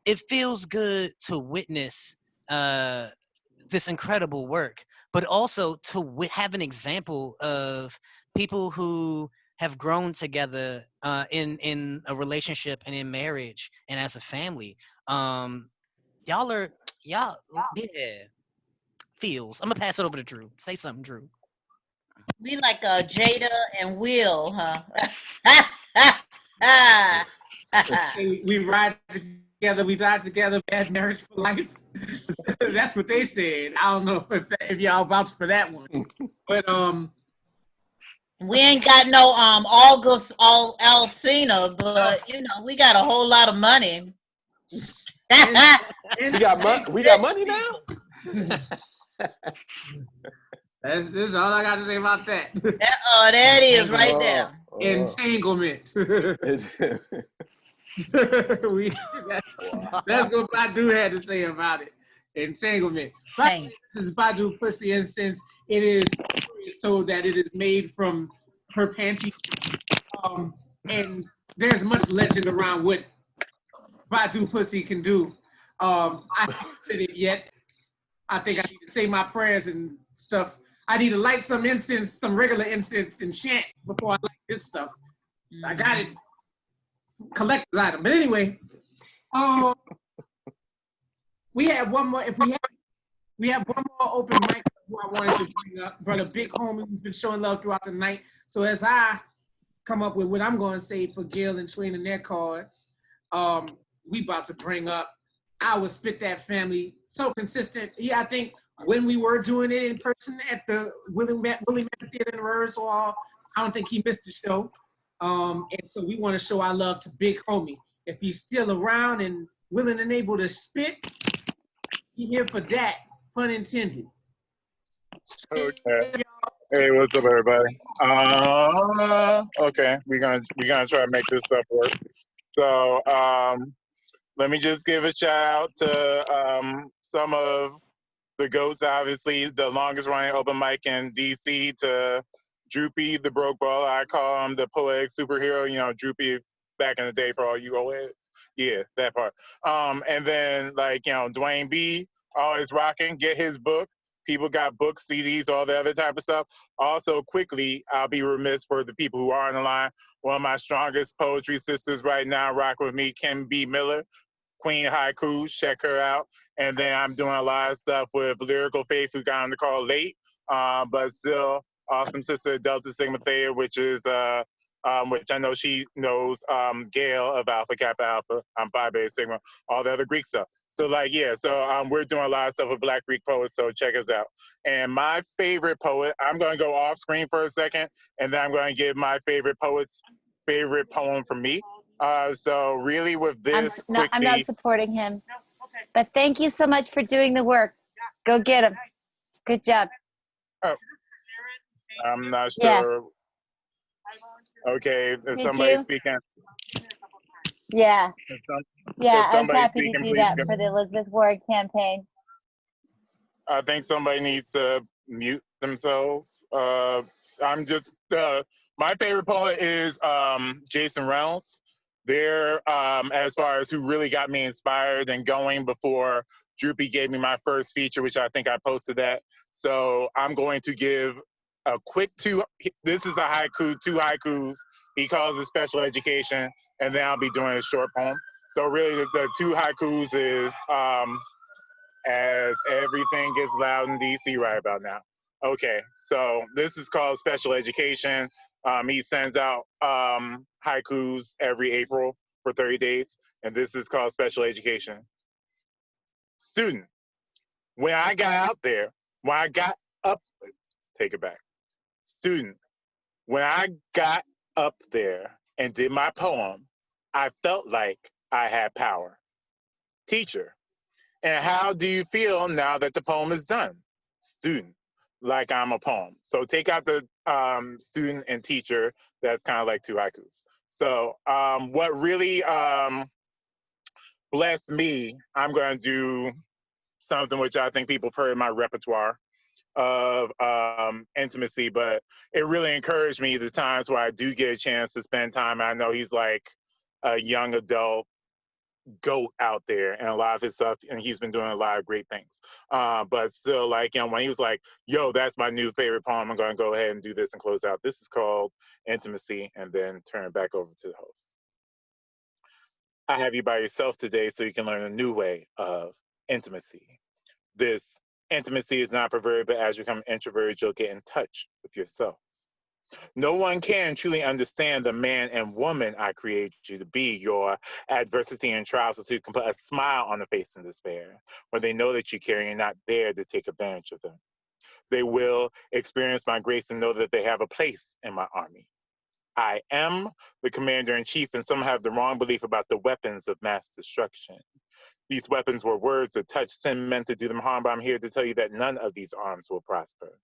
C: it feels good to witness this incredible work, but also to have an example of people who have grown together in a relationship and in marriage and as a family. Y'all are y'all yeah. Feels. I'm gonna pass it over to Drew. Say something, Drew.
F: We like Jada and Will, huh?
B: We ride together, we die together, bad marriage for life. That's what they said. I don't know if y'all vouch for that one. But
F: we ain't got no August Alsina, but you know, we got a whole lot of money.
B: and
E: We got money now.
B: This is all I got to say about that.
F: That is right there.
B: Entanglement. That's what Badu had to say about it. Entanglement. This is Badu pussy, and since it is told that it is made from her panties, and there's much legend around what Badu pussy can do. I haven't did it yet. I think I need to say my prayers and stuff. I need to light some incense, some regular incense, and chant before I light this stuff. I got it. Collector's item. But anyway, we have one more. We have one more open mic who I wanted to bring up. Brother Big Homie, who's been showing love throughout the night. So as I come up with what I'm going to say for Gail and Twain and their cards, we about to bring up our Spit Dat family. So consistent. Yeah, I think when we were doing it in person at the Willie Mack Theater in rehearsal hall, I don't think he missed the show. And so we want to show our love to Big Homie. If he's still around and willing and able to spit, he here for that, pun intended.
G: Okay. Hey, what's up, everybody? Okay, we're gonna try to make this stuff work. So, let me just give a shout out to some of the GOATs, obviously, the longest running open mic in DC, to Droopy, the broke ball. I call him the poetic superhero, you know, Droopy back in the day for all you old heads. Yeah, that part. And then, like, you know, Dwayne B, always rocking, get his book. People got books, CDs, all the other type of stuff. Also, quickly, I'll be remiss for the people who are on the line. One of my strongest poetry sisters right now, rocking with me, Kim B. Miller. Queen Haiku, check her out. And then I'm doing a lot of stuff with Lyrical Faith, who got on the call late, but still awesome sister Delta Sigma Theta, which is, which I know she knows, Gail of Alpha Kappa Alpha. I'm Phi Beta Sigma, all the other Greek stuff. So like, yeah, so we're doing a lot of stuff with Black Greek poets, so check us out. And my favorite poet, I'm gonna go off screen for a second, and then I'm gonna give my favorite poet's favorite poem from me. So really with this,
H: I'm not supporting him, but thank you so much for doing the work. Go get him. Good job.
G: Oh, I'm not sure.
H: Yes.
G: Okay, if
H: Thank
G: somebody's
H: you.
G: speaking.
H: Yeah. Yeah, I was
G: somebody's
H: happy to
G: speaking,
H: do
G: please
H: that
G: skip.
H: for the Elizabeth Warren campaign.
G: I think somebody needs to mute themselves. I'm just, my favorite poet is Jason Reynolds. They're, as far as who really got me inspired and going before Droopy gave me my first feature, which I think I posted that. So I'm going to give a quick this is a haiku, 2 haikus. He calls it special education, and then I'll be doing a short poem. So really the 2 haikus is, as everything gets loud in DC right about now. Okay, so this is called Special Education. He sends out haikus every April for 30 days, and this is called Special Education. Student, when I got out there, when I got up, take it back. Student, when I got up there and did my poem, I felt like I had power. Teacher, and how do you feel now that the poem is done? Student, like I'm a poem. So take out the student and teacher, that's kind of like 2 haikus. So what really blessed me, I'm going to do something which I think people have heard in my repertoire. of intimacy, but it really encouraged me the times where I do get a chance to spend time. I know he's like a young adult goat out there and a lot of his stuff, and he's been doing a lot of great things. But still, like, when he was like, yo, that's my new favorite poem, I'm gonna go ahead and do this and close out. This is called Intimacy, and then turn it back over to the host. I have you by yourself today so you can learn a new way of intimacy. This intimacy is not perverted, but as you become introverted, you'll get in touch with yourself. No one can truly understand the man and woman I created you to be. Your adversity and trials so you can put a smile on the face in despair, when they know that you care and you're not there to take advantage of them. They will experience my grace and know that they have a place in my army. I am the commander-in-chief, and some have the wrong belief about the weapons of mass destruction. These weapons were words that touch sin meant to do them harm, but I'm here to tell you that none of these arms will prosper.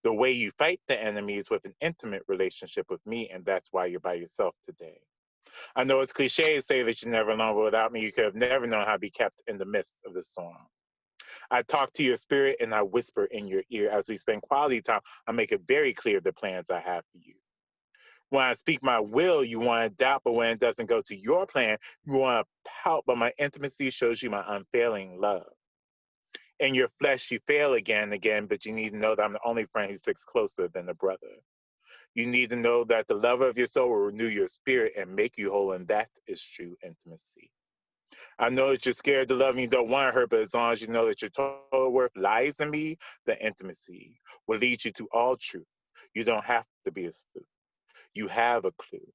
G: The way you fight the enemy is with an intimate relationship with me, and that's why you're by yourself today. I know it's cliche to say that you're never alone, but without me, you could have never known how to be kept in the midst of the storm. I talk to your spirit and I whisper in your ear. As we spend quality time, I make it very clear the plans I have for you. When I speak my will, you want to doubt, but when it doesn't go to your plan, you want to pout, but my intimacy shows you my unfailing love. In your flesh, you fail again and again, but you need to know that I'm the only friend who sticks closer than a brother. You need to know that the lover of your soul will renew your spirit and make you whole, and that is true intimacy. I know that you're scared to love and you don't want to hurt, but as long as you know that your total worth lies in me, the intimacy will lead you to all truth. You don't have to be a sleuth. You have a clue.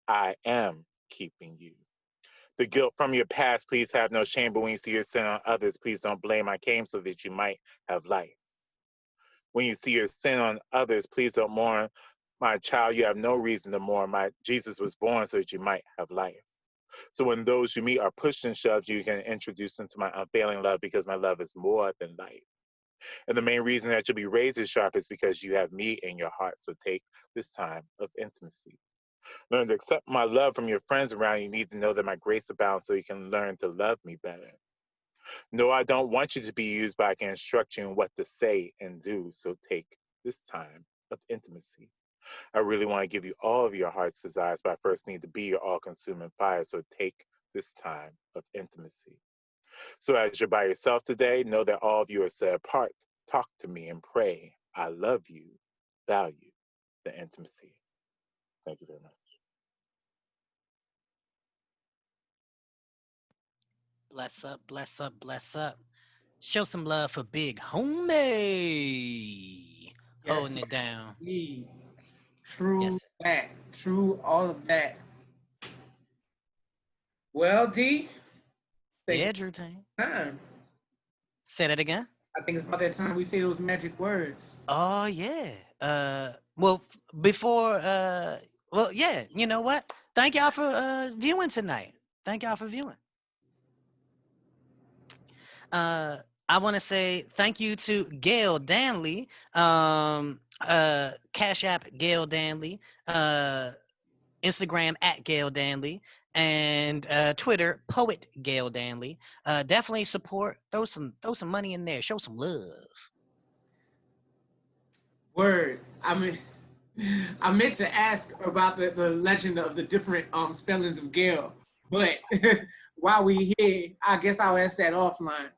G: I am keeping you. The guilt from your past, please have no shame, but when you see your sin on others, please don't blame. I came so that you might have life. When you see your sin on others, please don't mourn. My child, you have no reason to mourn. Jesus was born so that you might have life. So when those you meet are pushed and shoved, you can introduce them to my unfailing love, because my love is more than life. And the main reason that you'll be razor sharp is because you have me in your heart. So take this time of intimacy. Learn to accept my love from your friends around you. You need to know that my grace abounds so you can learn to love me better. No, I don't want you to be used, but I can instruct you in what to say and do. So take this time of intimacy. I really want to give you all of your heart's desires, but I first need to be your all-consuming fire. So take this time of intimacy. So as you're by yourself today, know that all of you are set apart. Talk to me and pray. I love you. Value the intimacy. Thank you very much.
C: Bless up, bless up, bless up. Show some love for Big Homie. Holding it down.
B: Indeed. True
C: Yes.
B: that. True all of that. Well, D.
C: Yeah, Drew Tane.
B: Time.
C: Say that again.
B: I think it's about that time we say those magic words.
C: Oh yeah. Well, before well, yeah, you know what? Thank y'all for viewing tonight. Thank y'all for viewing. I want to say thank you to Gail Danley, Cash App Gail Danley, Instagram at Gail Danley, and Twitter Poet Gail Danley. Definitely support. Throw some money in there. Show some love.
B: Word. I meant to ask about the legend of the different spellings of Gail, but while we here, I guess I'll ask that offline.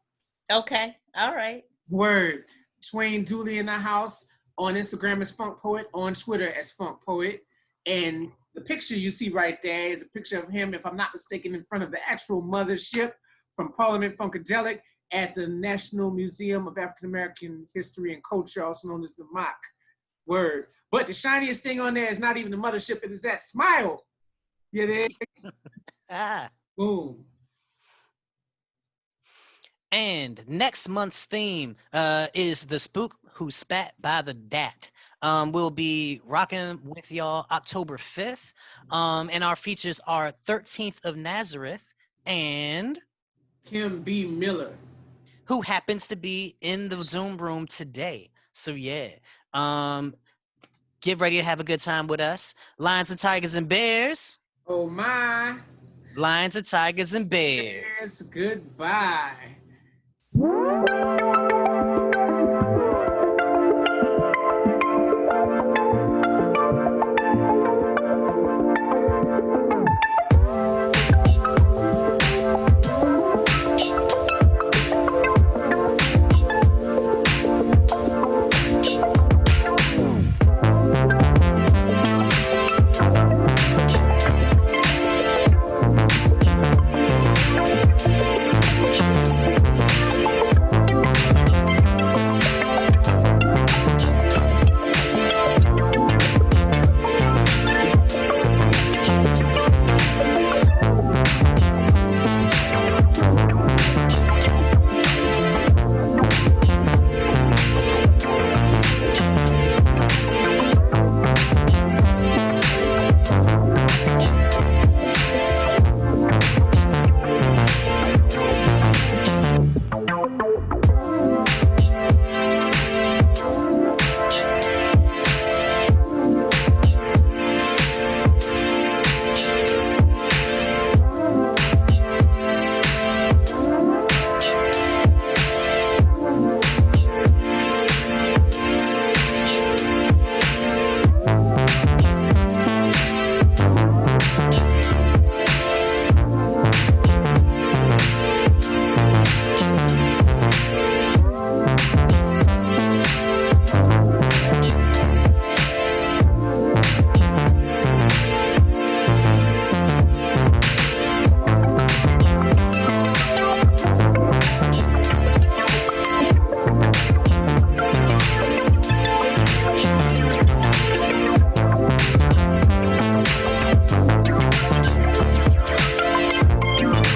F: Okay. All right.
B: Word. Twain Dooley in the house. On Instagram as Funk Poet. On Twitter as Funk Poet. And the picture you see right there is a picture of him, if I'm not mistaken, in front of the actual mothership from Parliament Funkadelic at the National Museum of African American History and Culture, also known as the MOC. Word. But the shiniest thing on there is not even the mothership, it is that smile. You dig? Boom.
C: And next month's theme is The Spook Who Spat by the Dat. We'll be rocking with y'all October 5th. And our features are 13th of Nazareth and
B: Kim B. Miller,
C: who happens to be in the Zoom room today. So yeah, get ready to have a good time with us. Lions and Tigers and Bears.
B: Oh my.
C: Lions and Tigers and Bears.
B: Yes, goodbye.